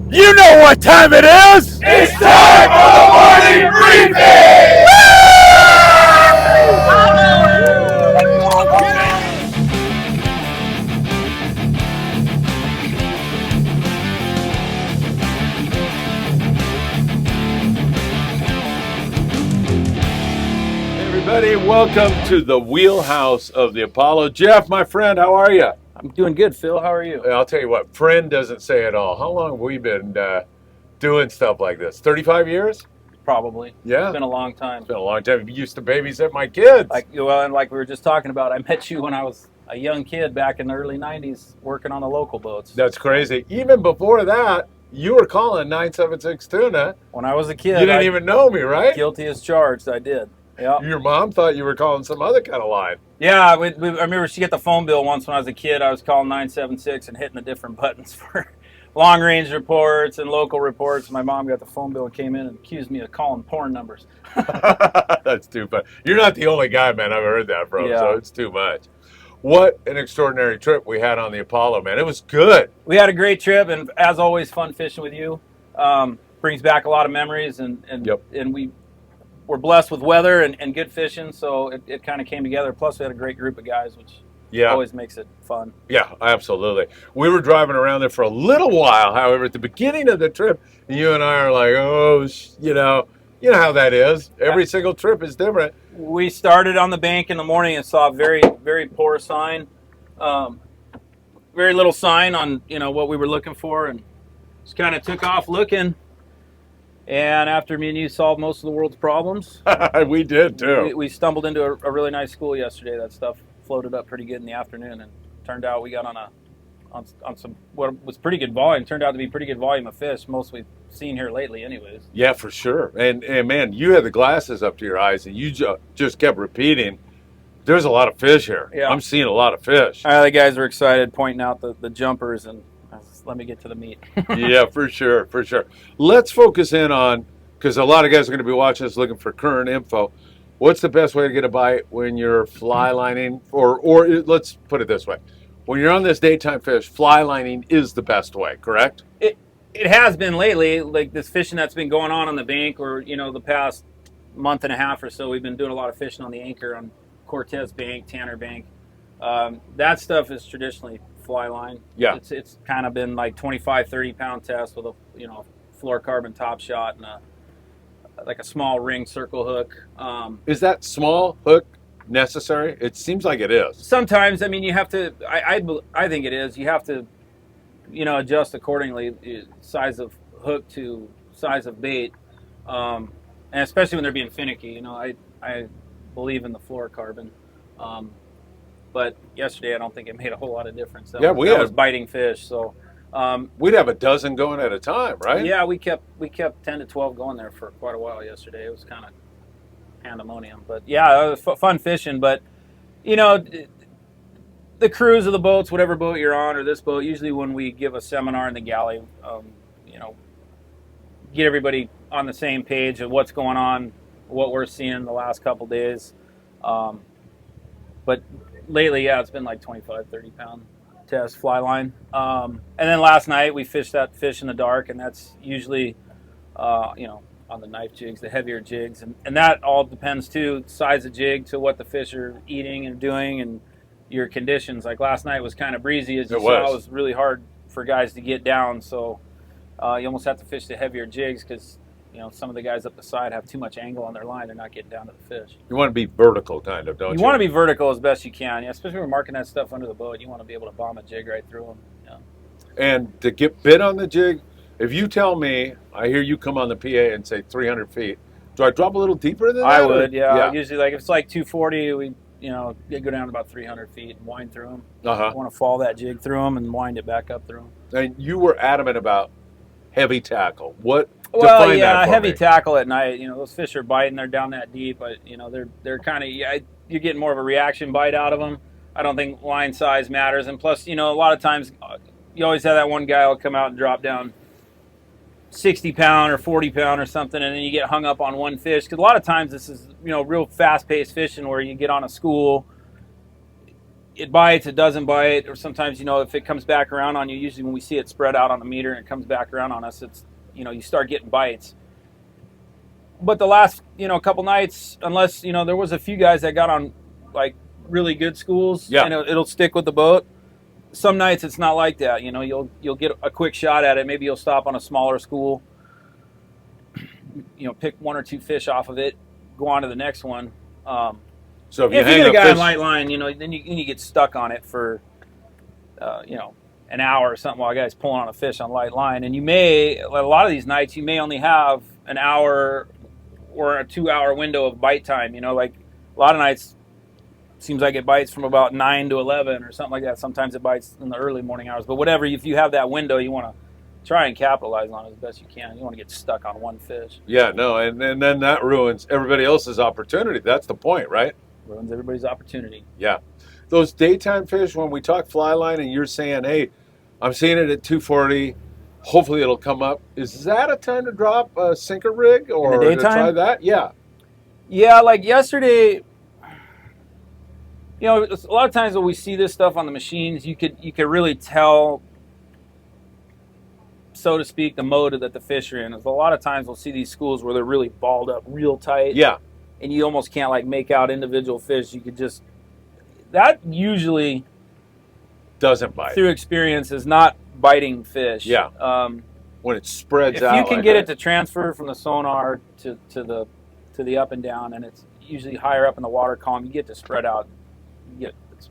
You know what time it is! It's time for the morning briefing! Everybody, welcome to the wheelhouse of the Apollo. Jeff, my friend, how are you? I'm doing good, Phil. How are you? I'll tell you what, friend doesn't say it all. How long have we been doing stuff like this? 35 years? Probably. Yeah. It's been a long time. It's been a long time. You used to babysit my kids. And like we were just talking about, I met you when I was a young kid back in the early 90s working on the local boats. That's crazy. Even before that, you were calling 976 Tuna. When I was a kid. You didn't even know me, right? Guilty as charged, I did. Yeah. Your mom thought you were calling some other kind of line. Yeah, I remember she got the phone bill once when I was a kid. I was calling 976 and hitting the different buttons for long range reports and local reports. My mom got the phone bill and came in and accused me of calling porn numbers. That's too funny. You're not the only guy, man, I've heard that from, Yeah. so it's too much. What an extraordinary trip we had on the Apollo, man. It was good. We had a great trip, and as always, fun fishing with you. Brings back a lot of memories, and Yep. and we we're blessed with weather and good fishing, so it kind of came together. Plus, we had a great group of guys, which always makes it fun. Yeah, absolutely. We were driving around there for a little while. However, at the beginning of the trip, you and I are like, oh, you know how that is. Every single trip is different. We started on the bank in the morning and saw a very, very poor sign, very little sign on what we were looking for, and just kind of took off looking. And after me and you solved most of the world's problems, we did too. We stumbled into a really nice school yesterday. That stuff floated up pretty good in the afternoon, and turned out we got on some what was pretty good volume. Turned out to be pretty good volume of fish, most we've seen here lately, anyways. Yeah, for sure. And man, you had the glasses up to your eyes, and you just kept repeating, "There's a lot of fish here. Yeah. I'm seeing a lot of fish." The guys were excited, pointing out the jumpers, and let me get to the meat. Yeah, for sure, for sure. Let's focus in on, because a lot of guys are going to be watching us looking for current info. What's the best way to get a bite when you're fly lining, or let's put it this way: when you're on this daytime fish, fly lining is the best way, correct? It has been lately, like this fishing that's been going on the bank, or the past month and a half or so. We've been doing a lot of fishing on the anchor on Cortez Bank, Tanner Bank. That stuff is traditionally fly line. Yeah, it's kind of been like 25-30 pound test with a fluorocarbon top shot and like a small ring circle hook. Is that small hook necessary? It seems like it is. Sometimes, I mean, you have to. I think it is. You have to, adjust accordingly, size of hook to size of bait, and especially when they're being finicky. I believe in the fluorocarbon. But yesterday, I don't think it made a whole lot of difference. That was biting fish. So we'd have a dozen going at a time, right? Yeah, we kept 10 to 12 going there for quite a while yesterday. It was kind of pandemonium, but yeah, it was fun fishing. But the crews of the boats, whatever boat you're on, or this boat, usually when we give a seminar in the galley, get everybody on the same page of what's going on, what we're seeing the last couple days. But lately, yeah, it's been like 25-30 pound test fly line. And then last night we fished that fish in the dark, and that's usually on the knife jigs, the heavier jigs, and that all depends too, size of jig to what the fish are eating and doing, and your conditions. Like last night was kind of breezy, as you saw. It was really hard for guys to get down, so you almost have to fish the heavier jigs, because some of the guys up the side have too much angle on their line. They're not getting down to the fish. You want to be vertical, kind of, don't you? You want to be vertical as best you can, especially when we're marking that stuff under the boat. You want to be able to bomb a jig right through them. Yeah. And to get bit on the jig, if you tell me, I hear you come on the PA and say 300 feet, do I drop a little deeper than that? I would, yeah. Usually, like if it's like 240, we go down to about 300 feet and wind through them. I want to fall that jig through them and wind it back up through them. And you were adamant about heavy tackle. What? Well, yeah, heavy tackle at night. Those fish are biting. They're down that deep, but they're kind of you're getting more of a reaction bite out of them. I don't think line size matters, and plus, a lot of times you always have that one guy will come out and drop down 60 pound or 40 pound or something, and then you get hung up on one fish. Because a lot of times this is real fast paced fishing where you get on a school, it bites, it doesn't bite, or sometimes if it comes back around on you. Usually when we see it spread out on the meter and it comes back around on us, it's you start getting bites. But the last couple nights, unless there was a few guys that got on like really good schools, and it'll stick with the boat. Some nights it's not like that. You'll get a quick shot at it. Maybe you'll stop on a smaller school, pick one or two fish off of it, go on to the next one. So if you get a guy on light line, then you get stuck on it for an hour or something while a guy's pulling on a fish on light line. And a lot of these nights, you may only have an hour or a 2 hour window of bite time. Like a lot of nights, seems like it bites from about 9 to 11 or something like that. Sometimes it bites in the early morning hours. But whatever, if you have that window, you want to try and capitalize on it as best you can. You want to get stuck on one fish. Yeah, no, and then that ruins everybody else's opportunity. That's the point, right? Ruins everybody's opportunity. Yeah. Those daytime fish, when we talk fly line and you're saying, hey, I'm seeing it at 240, hopefully it'll come up. Is that a time to drop a sinker rig or to try that? Yeah. Yeah, like yesterday, a lot of times when we see this stuff on the machines, you could really tell so to speak, the mode that the fish are in. A lot of times we'll see these schools where they're really balled up real tight. Yeah. And you almost can't like make out individual fish. You could just, that usually doesn't bite. Through experience is not biting fish. Yeah. When it spreads out. If you can like get that. it to transfer from the sonar to the up and down, and it's usually higher up in the water column, you get to spread out. It's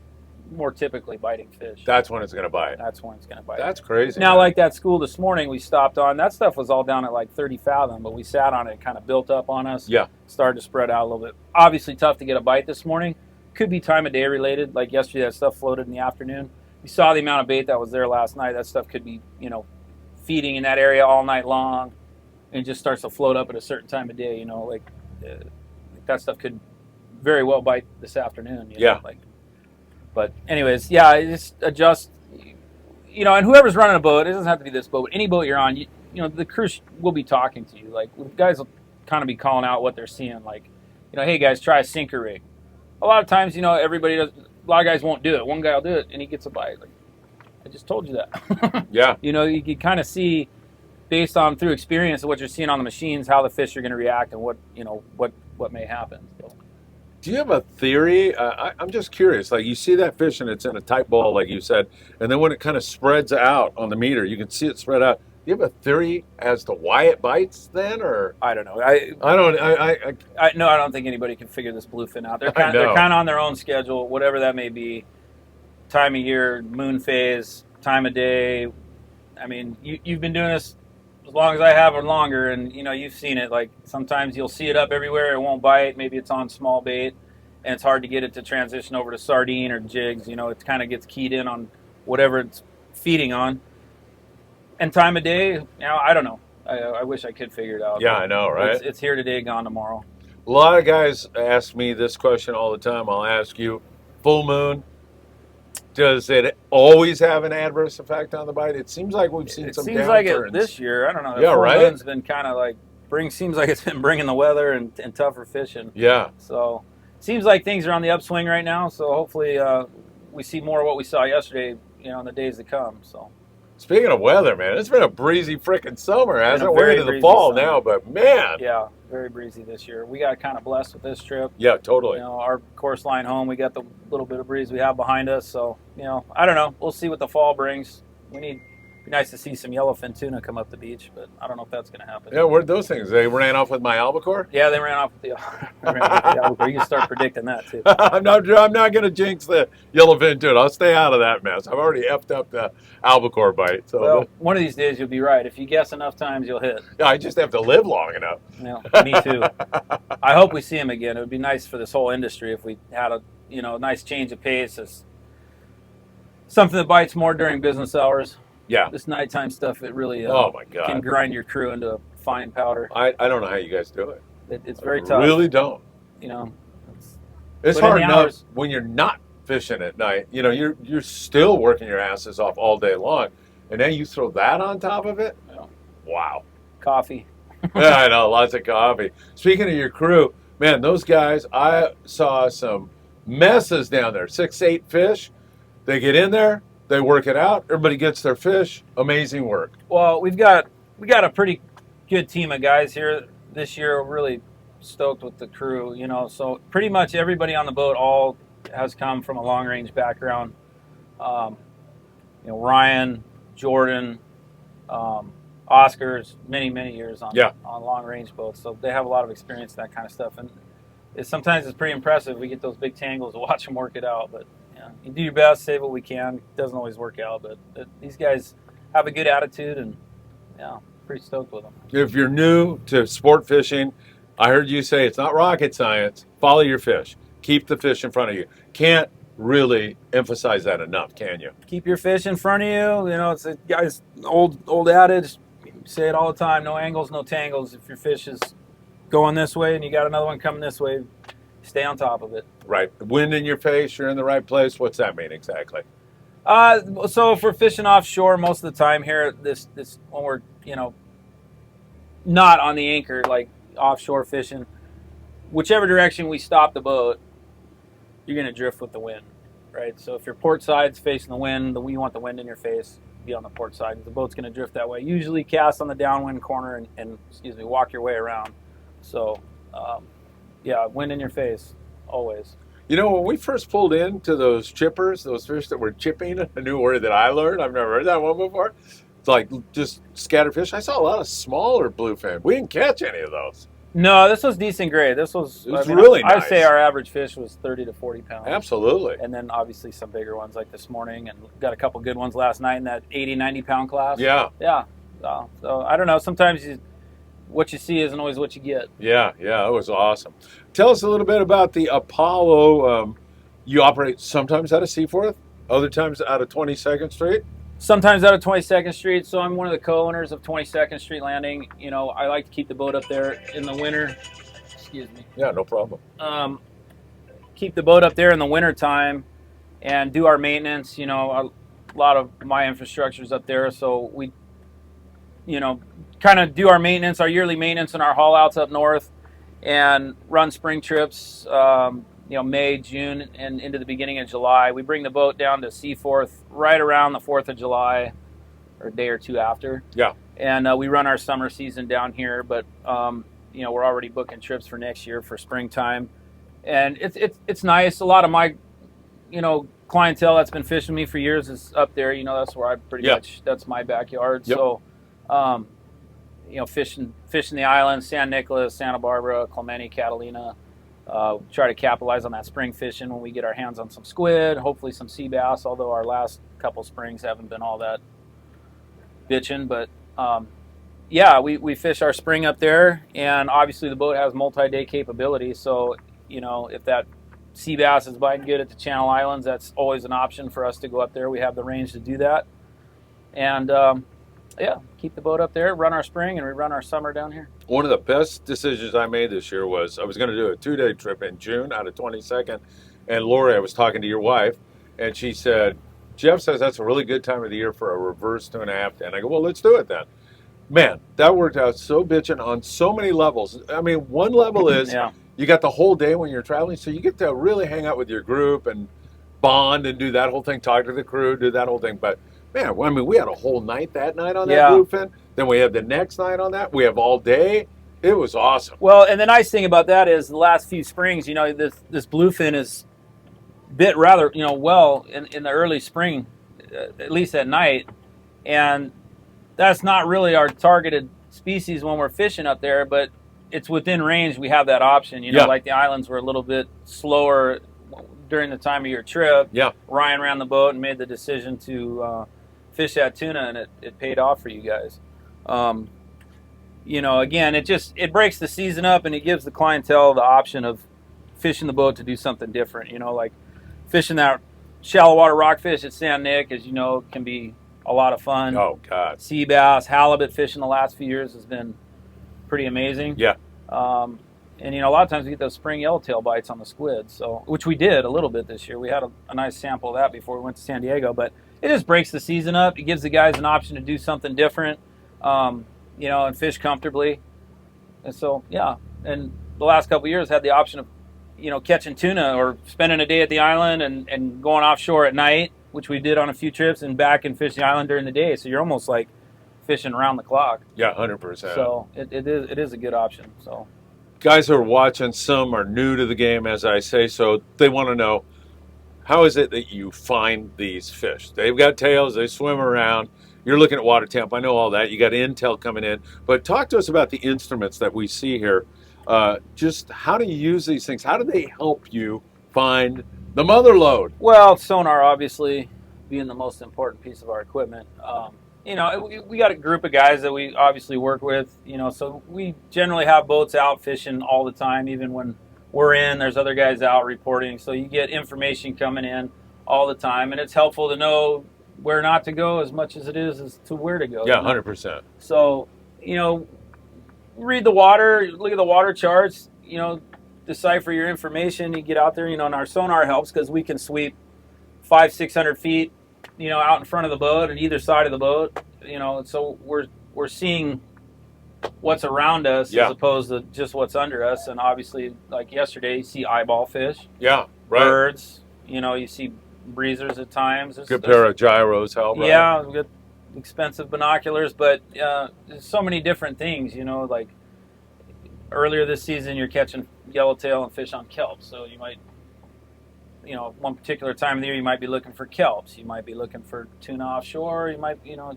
more typically biting fish. That's when it's going to bite. That's when it's going to bite. That's crazy. Now, man. like that school this morning we stopped on, that stuff was all down at like 30 fathom, but we sat on it, it kind of built up on us. Yeah. Started to spread out a little bit. Obviously tough to get a bite this morning. Could be time of day related. Like yesterday, that stuff floated in the afternoon. You saw the amount of bait that was there last night. That stuff could be, feeding in that area all night long, and just starts to float up at a certain time of day. That stuff could very well bite this afternoon. Yeah. But anyways, yeah, just adjust. And whoever's running a boat, it doesn't have to be this boat. Any boat you're on, the crew will be talking to you. Like, the guys will kind of be calling out what they're seeing. Like, hey guys, try a sinker rig. A lot of times, everybody does. A lot of guys won't do it. One guy will do it, and he gets a bite. Like, I just told you that. Yeah. You can kind of see, based on through experience of what you're seeing on the machines, how the fish are going to react and what may happen. So. Do you have a theory? I'm just curious. Like, you see that fish and it's in a tight ball, like you said, and then when it kind of spreads out on the meter, you can see it spread out. Do you have a theory as to why it bites then, or I don't know. I don't think anybody can figure this bluefin out. They're kind of on their own schedule, whatever that may be. Time of year, moon phase, time of day. I mean, you've been doing this as long as I have or longer, and you've seen it. Like, sometimes you'll see it up everywhere, it won't bite. Maybe it's on small bait, and it's hard to get it to transition over to sardine or jigs. It kind of gets keyed in on whatever it's feeding on. And time of day, I don't know. I wish I could figure it out. Yeah, I know, right? It's here today, gone tomorrow. A lot of guys ask me this question all the time. I'll ask you, full moon, does it always have an adverse effect on the bite? It seems like we've seen some downturns. It seems like it this year. I don't know. Yeah, right? Full moon's been kind of like, seems like it's been bringing the weather and tougher fishing. Yeah. So, seems like things are on the upswing right now. So, hopefully we see more of what we saw yesterday, in the days to come. So. Speaking of weather, man, it's been a breezy freaking summer, hasn't it? We're into the fall now, but man. Yeah, very breezy this year. We got kind of blessed with this trip. Yeah, totally. Our course line home, we got the little bit of breeze we have behind us. So, I don't know. We'll see what the fall brings. It'd be nice to see some yellowfin tuna come up the beach, but I don't know if that's going to happen. Yeah, where'd those things? They ran off with my albacore? Yeah, they ran off with the albacore. You can start predicting that, too. I'm not going to jinx the yellowfin tuna. I'll stay out of that mess. I've already effed up the albacore bite. So well, one of these days you'll be right. If you guess enough times, you'll hit. Yeah, I just have to live long enough. Yeah, me too. I hope we see him again. It would be nice for this whole industry if we had a nice change of pace. It's something that bites more during business hours. Yeah. This nighttime stuff, it really oh my God. can grind your crew into a fine powder. I don't know how you guys do it. It's very tough. I really don't. It's hard enough when you're not fishing at night. You're still working your asses off all day long, and then you throw that on top of it. Yeah. Wow. Coffee. Yeah, I know, lots of coffee. Speaking of your crew, man, those guys, I saw some messes down there. 6, 8 fish. They get in there. They work it out. Everybody gets their fish. Amazing work. Well, we got a pretty good team of guys here this year. We're really stoked with the crew, So pretty much everybody on the boat all has come from a long range background. Ryan, Jordan, Oscar's many years on long range boats, so they have a lot of experience in that kind of stuff. And sometimes it's pretty impressive. We get those big tangles to watch them work it out, but. You do your best, save what we can. It doesn't always work out, but these guys have a good attitude, and pretty stoked with them. If you're new to sport fishing, I heard you say it's not rocket science. Follow your fish. Keep the fish in front of you. Can't really emphasize that enough, can you? Keep your fish in front of you. It's a guy's old adage. Say it all the time. No angles, no tangles. If your fish is going this way and you got another one coming this way, stay on top of it. Right. The wind in your face, you're in the right place. What's that mean exactly? So if we're fishing offshore most of the time here, this when we're, not on the anchor, like offshore fishing, whichever direction we stop the boat, you're going to drift with the wind, right? So if your port side's facing the wind, you want the wind in your face. be on the port side. The boat's going to drift that way. Usually cast on the downwind corner and walk your way around. So, yeah, wind in your face, always. You know, when we first pulled into those chippers, those fish that were chipping, a new word that I learned, I've never heard that one before. It's like just scatterfish. I saw a lot of smaller bluefin. We didn't catch any of those. No, this was decent grade. This was really nice. I'd say our average fish was 30 to 40 pounds. Absolutely. And then obviously some bigger ones like this morning, and got a couple good ones last night in that 80, 90 pound class. Yeah. Yeah. So I don't know. Sometimes what you see isn't always what you get. Yeah, it was awesome. Tell us a little bit about the Apollo. You operate sometimes out of Seaforth, other times out of 22nd Street? Sometimes out of 22nd Street. So I'm one of the co-owners of 22nd Street Landing. You know, I like to keep the boat up there in the winter. Excuse me. Yeah, no problem. Keep the boat up there in the winter time and do our maintenance. You know, a lot of my infrastructure's up there, so we, you know, kind of do our maintenance, our yearly maintenance and our haul outs up north, and run spring trips, you know, May, June, and into the beginning of July. We bring the boat down to Seaforth right around the 4th of July, or a day or two after. Yeah. And we run our summer season down here, but, you know, we're already booking trips for next year for springtime. And it's nice. A lot of my, you know, clientele that's been fishing me for years is up there. You know, that's where I pretty much, that's my backyard. Yep. So, you know, fishing the islands, San Nicolas, Santa Barbara, Clemente, Catalina. Try to capitalize on that spring fishing when we get our hands on some squid, hopefully some sea bass, although our last couple springs haven't been all that bitching. But yeah, we fish our spring up there, and obviously the boat has multi-day capability. So, you know, if that sea bass is biting good at the Channel Islands, that's always an option for us to go up there. We have the range to do that. And yeah, keep the boat up there, run our spring, and we run our summer down here. One of the best decisions I made this year was I was going to do a 2-day trip in June out of 22nd. And Lori, I was talking to your wife, and she said, Jeff says that's a really good time of the year for a reverse 2.5 day. And I go, well, let's do it then. Man, that worked out so bitchin' on so many levels. I mean, one level is you got the whole day when you're traveling, so you get to really hang out with your group and bond and do that whole thing, talk to the crew, do that whole thing. But man, I mean, we had a whole night that night on that bluefin. Then we had the next night on that. We have all day. It was awesome. Well, and the nice thing about that is the last few springs, you know, this bluefin is bit rather, you know, well in the early spring, at least at night. And that's not really our targeted species when we're fishing up there, but it's within range. We have that option. You know, like the islands were a little bit slower during the time of your trip. Yeah. Ryan ran the boat and made the decision to fish that tuna, and it paid off for you guys. You know, again, it breaks the season up, and it gives the clientele the option of fishing the boat to do something different. You know, like fishing that shallow water rockfish at San Nick, as you know, can be a lot of fun. Oh, God. Sea bass, halibut fishing the last few years has been pretty amazing. Yeah. And, you know, a lot of times we get those spring yellowtail bites on the squid, so which we did a little bit this year. We had a nice sample of that before we went to San Diego, but it just breaks the season up. It gives the guys an option to do something different, you know, and fish comfortably. And so, yeah. And the last couple of years had the option of, you know, catching tuna or spending a day at the island and going offshore at night, which we did on a few trips, and back and fish the island during the day. So you're almost like fishing around the clock. Yeah, 100%. So it is a good option. So guys who are watching, some are new to the game, as I say, so they want to know, how is it that you find these fish? They've got tails, they swim around, you're looking at water temp, I know all that, you got intel coming in, but talk to us about the instruments that we see here. Just how do you use these things? How do they help you find the mother lode? Well, sonar obviously being the most important piece of our equipment. You know, we got a group of guys that we obviously work with, you know, so we generally have boats out fishing all the time. Even when we're in, there's other guys out reporting. So you get information coming in all the time, and it's helpful to know where not to go as much as it is as to where to go. Yeah, 100%. So, you know, read the water, look at the water charts, you know, decipher your information. You get out there, you know, and our sonar helps because we can sweep 500-600 feet, you know, out in front of the boat and either side of the boat, you know, so we're seeing what's around us as opposed to just what's under us. And obviously, like yesterday, you see eyeball fish, birds, you know, you see breezers at times. Good pair of gyros help, right? Yeah, good expensive binoculars, but there's so many different things, you know, like earlier this season you're catching yellowtail and fish on kelp, so you might, you know, one particular time of the year you might be looking for kelps, you might be looking for tuna offshore, you might, you know,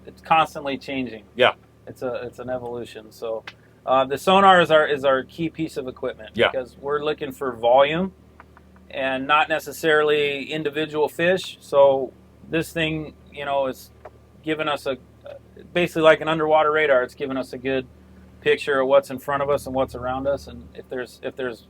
it's constantly changing. Yeah. It's an evolution. So the sonar is our key piece of equipment, because we're looking for volume and not necessarily individual fish. So this thing, you know, is giving us basically like an underwater radar. It's giving us a good picture of what's in front of us and what's around us, and if there's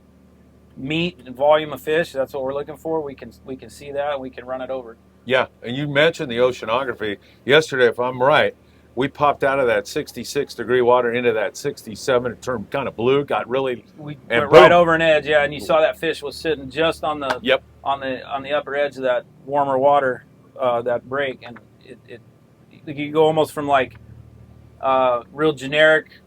meat and volume of fish, that's what we're looking for. We can see that, and we can run it over. Yeah, and you mentioned the oceanography yesterday. If I'm right, we popped out of that 66-degree water into that 67. It turned kind of blue, got really. We went right over an edge, and you saw that fish was sitting just on the on the upper edge of that warmer water, that break, and you go almost from like real generic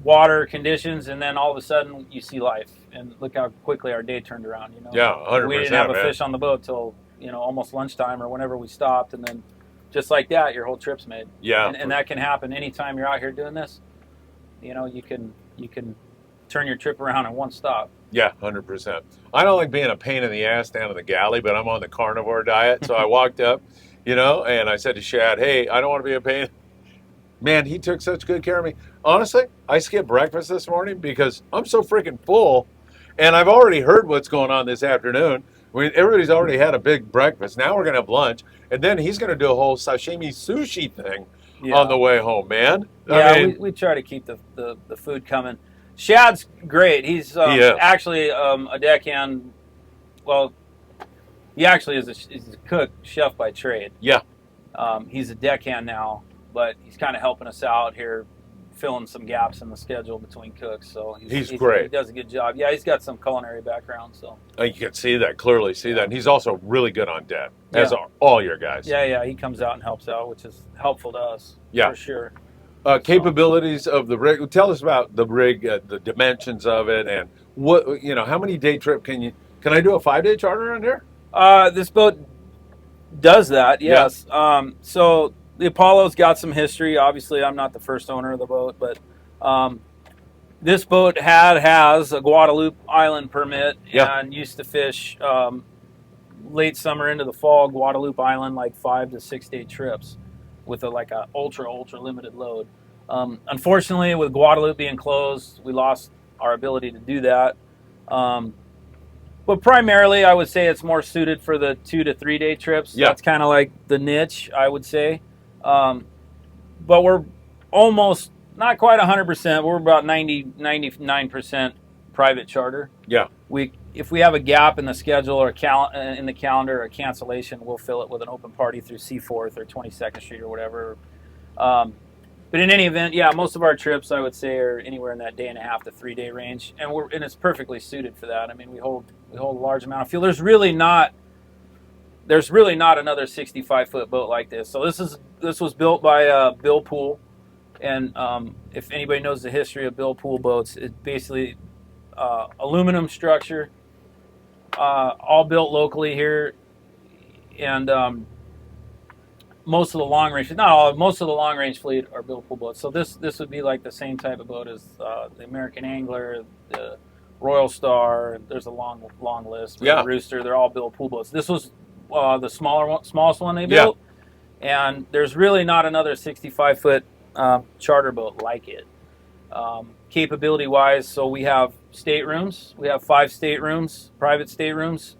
water conditions, and then all of a sudden you see life. And look how quickly our day turned around. You know. Yeah, 100%. We didn't have a fish on the boat till, you know, almost lunchtime or whenever we stopped, and then just like that, your whole trip's made. Yeah. And that can happen anytime you're out here doing this. You know, you can turn your trip around in one stop. Yeah, 100%. I don't like being a pain in the ass down in the galley, but I'm on the carnivore diet, so I walked up, you know, and I said to Shad, "Hey, I don't want to be a pain." Man, he took such good care of me. Honestly, I skipped breakfast this morning because I'm so freaking full, and I've already heard what's going on this afternoon. Everybody's already had a big breakfast. Now we're going to have lunch, and then he's going to do a whole sashimi sushi thing on the way home, man. Yeah, I mean, we try to keep the food coming. Shad's great. He's actually a deckhand. Well, he actually is a cook, chef by trade. Yeah. He's a deckhand now, but he's kind of helping us out here, filling some gaps in the schedule between cooks. So he's great. He does a good job. Yeah, he's got some culinary background. So you can see that, clearly see that. And he's also really good on deck, as are all your guys. Yeah, he comes out and helps out, which is helpful to us, for sure. Capabilities of the rig. Tell us about the rig, the dimensions of it, and what, you know, how many day trip can I do a 5-day charter on here? This boat does that, yes. Yeah. So the Apollo's got some history. Obviously, I'm not the first owner of the boat, but this boat has a Guadalupe Island permit and used to fish late summer into the fall Guadalupe Island, like 5 to 6 day trips with a ultra limited load. Unfortunately, with Guadalupe being closed, we lost our ability to do that. But primarily, I would say it's more suited for the 2 to 3 day trips. Yeah. That's kind of like the niche, I would say. But we're almost, not quite 100%. We're about 99% private charter. Yeah. If we have a gap in the schedule or in the calendar or a cancellation, we'll fill it with an open party through Seaforth or 22nd Street or whatever. But in any event, yeah, most of our trips, I would say, are anywhere in that 1.5 to 3 day range, and it's perfectly suited for that. I mean, we hold a large amount of fuel. There's really not another 65-foot boat like this. So this was built by Bill Pool, and if anybody knows the history of Bill Pool boats, it's basically aluminum structure, all built locally here, and most of the long range, not all, most of the long range fleet are Bill Pool boats. So this would be like the same type of boat as the American Angler, the Royal Star. There's a long list. The Rooster. They're all Bill Pool boats. This was the smallest one they built, and there's really not another 65-foot charter boat like it. Capability wise, so we have staterooms. We have 5 staterooms, private staterooms,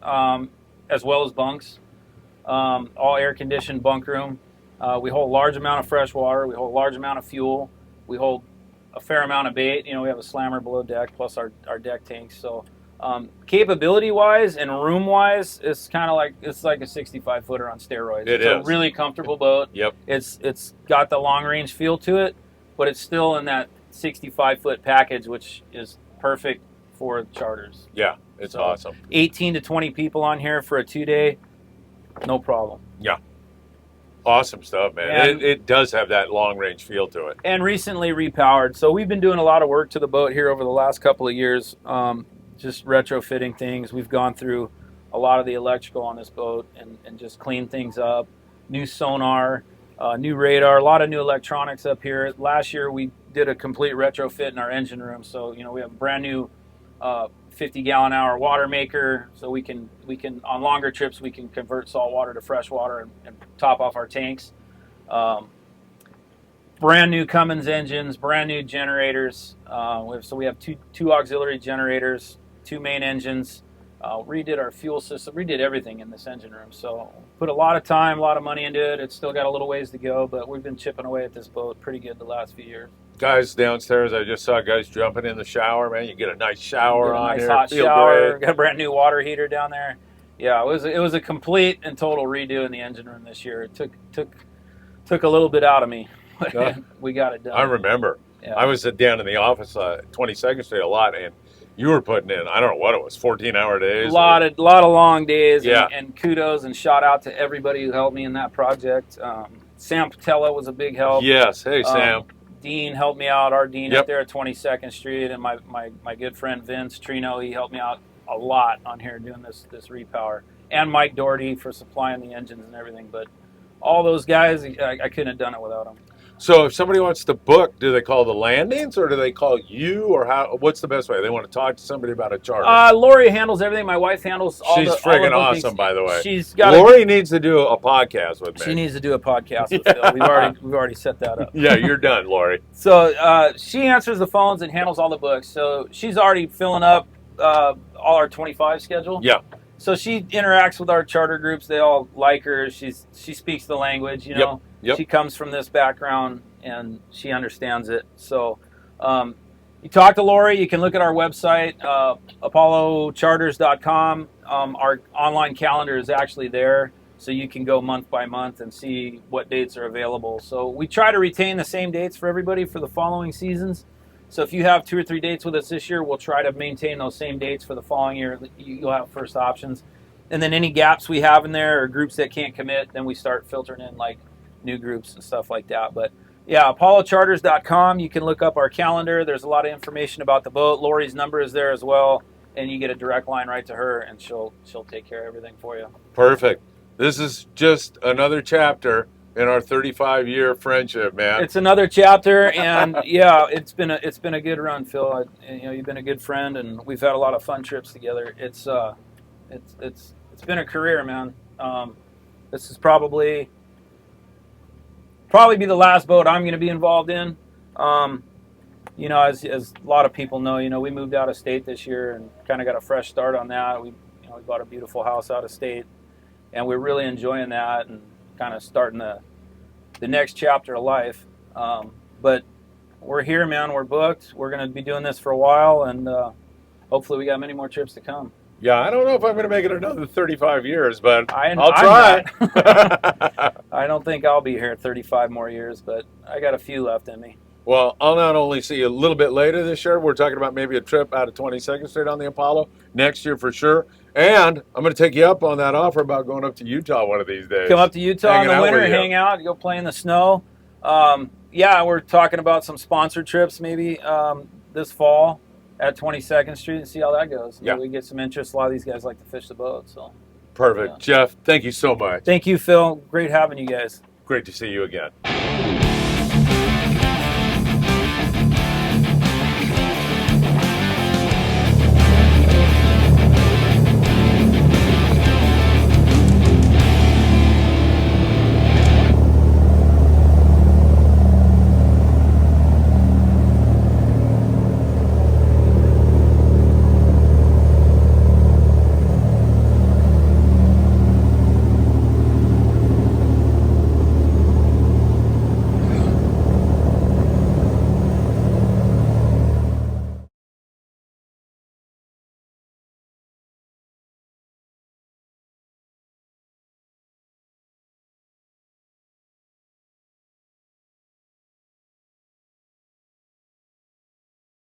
as well as bunks. All air conditioned bunk room. We hold a large amount of fresh water. We hold a large amount of fuel. We hold a fair amount of bait. You know, we have a slammer below deck plus our deck tanks. So capability wise and room wise, it's like a 65-footer on steroids. It's a really comfortable boat. Yep. It's got the long range feel to it, but it's still in that 65-foot package, which is perfect for charters. Yeah, it's awesome. 18 to 20 people on here for a 2-day. No problem. Yeah. Awesome stuff, man. It does have that long-range feel to it. And recently repowered. So we've been doing a lot of work to the boat here over the last couple of years, just retrofitting things. We've gone through a lot of the electrical on this boat and just cleaned things up. New sonar, new radar, a lot of new electronics up here. Last year we did a complete retrofit in our engine room, so we have a brand new 50-gallon-hour water maker, so we can on longer trips we can convert salt water to fresh water and top off our tanks. Brand new Cummins engines, brand new generators. We have two auxiliary generators, 2 main engines. Redid our fuel system, redid everything in this engine room. So put a lot of time, a lot of money into it. It's still got a little ways to go, but we've been chipping away at this boat pretty good the last few years. Guys downstairs, I just saw guys jumping in the shower, man. You get a nice shower on nice here. hot Feel shower. great. Got a brand new water heater down there. Yeah, it was a complete and total redo in the engine room this year. It took a little bit out of me. We got it done. I remember. Yeah. I was down in the office 22nd Street a lot, and you were putting in, I don't know what it was, 14-hour days? A lot of long days, yeah. and kudos and shout out to everybody who helped me in that project. Sam Patella was a big help. Yes, hey Sam. Dean helped me out, our Dean Yep. up there at 22nd Street, and my good friend Vince Trino, he helped me out a lot on here doing this repower. And Mike Doherty for supplying the engines and everything. But all those guys, I couldn't have done it without them. So if somebody wants to book, do they call the landings or do they call you, or how? What's the best way? They want to talk to somebody about a charter. Lori handles everything. My wife handles all She's the friggin' all the bookings. awesome, by the way. She's got Lori needs to do a podcast with me. She needs to do a podcast with Phil. We've already set that up. Yeah, you're done, Lori. So she answers the phones and handles all the books. So she's already filling up all our 25 schedule. Yeah. So she interacts with our charter groups. They all like her. She speaks the language. You know. Yep. She comes from this background and she understands it. So you talk to Lori. You can look at our website, apollocharters.com. Our online calendar is actually there, so you can go month by month and see what dates are available. So we try to retain the same dates for everybody for the following seasons. So if you have 2 or 3 dates with us this year, we'll try to maintain those same dates for the following year. You'll have first options. And then any gaps we have in there or groups that can't commit, then we start filtering in like new groups and stuff like that. But yeah, apollocharters.com. You can look up our calendar. There's a lot of information about the boat. Lori's number is there as well, and you get a direct line right to her, and she'll take care of everything for you. Perfect. This is just another chapter in our 35-year friendship, man. It's another chapter, and yeah, it's been a good run, Phil. You've been a good friend, and we've had a lot of fun trips together. It's been a career, man. This is probably be the last boat I'm going to be involved in. As a lot of people know, we moved out of state this year and kind of got a fresh start on that. We bought a beautiful house out of state, and we're really enjoying that and kind of starting the next chapter of life. But we're here, man. We're booked. We're going to be doing this for a while, and hopefully we got many more trips to come. Yeah, I don't know if I'm going to make it another 35 years, but I'll try. try. I don't think I'll be here 35 more years, but I got a few left in me. Well, I'll not only see you a little bit later this year, we're talking about maybe a trip out of 22nd Street on the Apollo next year for sure. And I'm going to take you up on that offer about going up to Utah one of these days. Come up to Utah in the winter, hang out, go play in the snow. Yeah, we're talking about some sponsored trips maybe this fall at 22nd Street and see how that goes. Yeah. We get some interest. A lot of these guys like to fish the boat. So perfect. Yeah. Jeff, thank you so much. Thank you, Phil. Great having you guys. Great to see you again.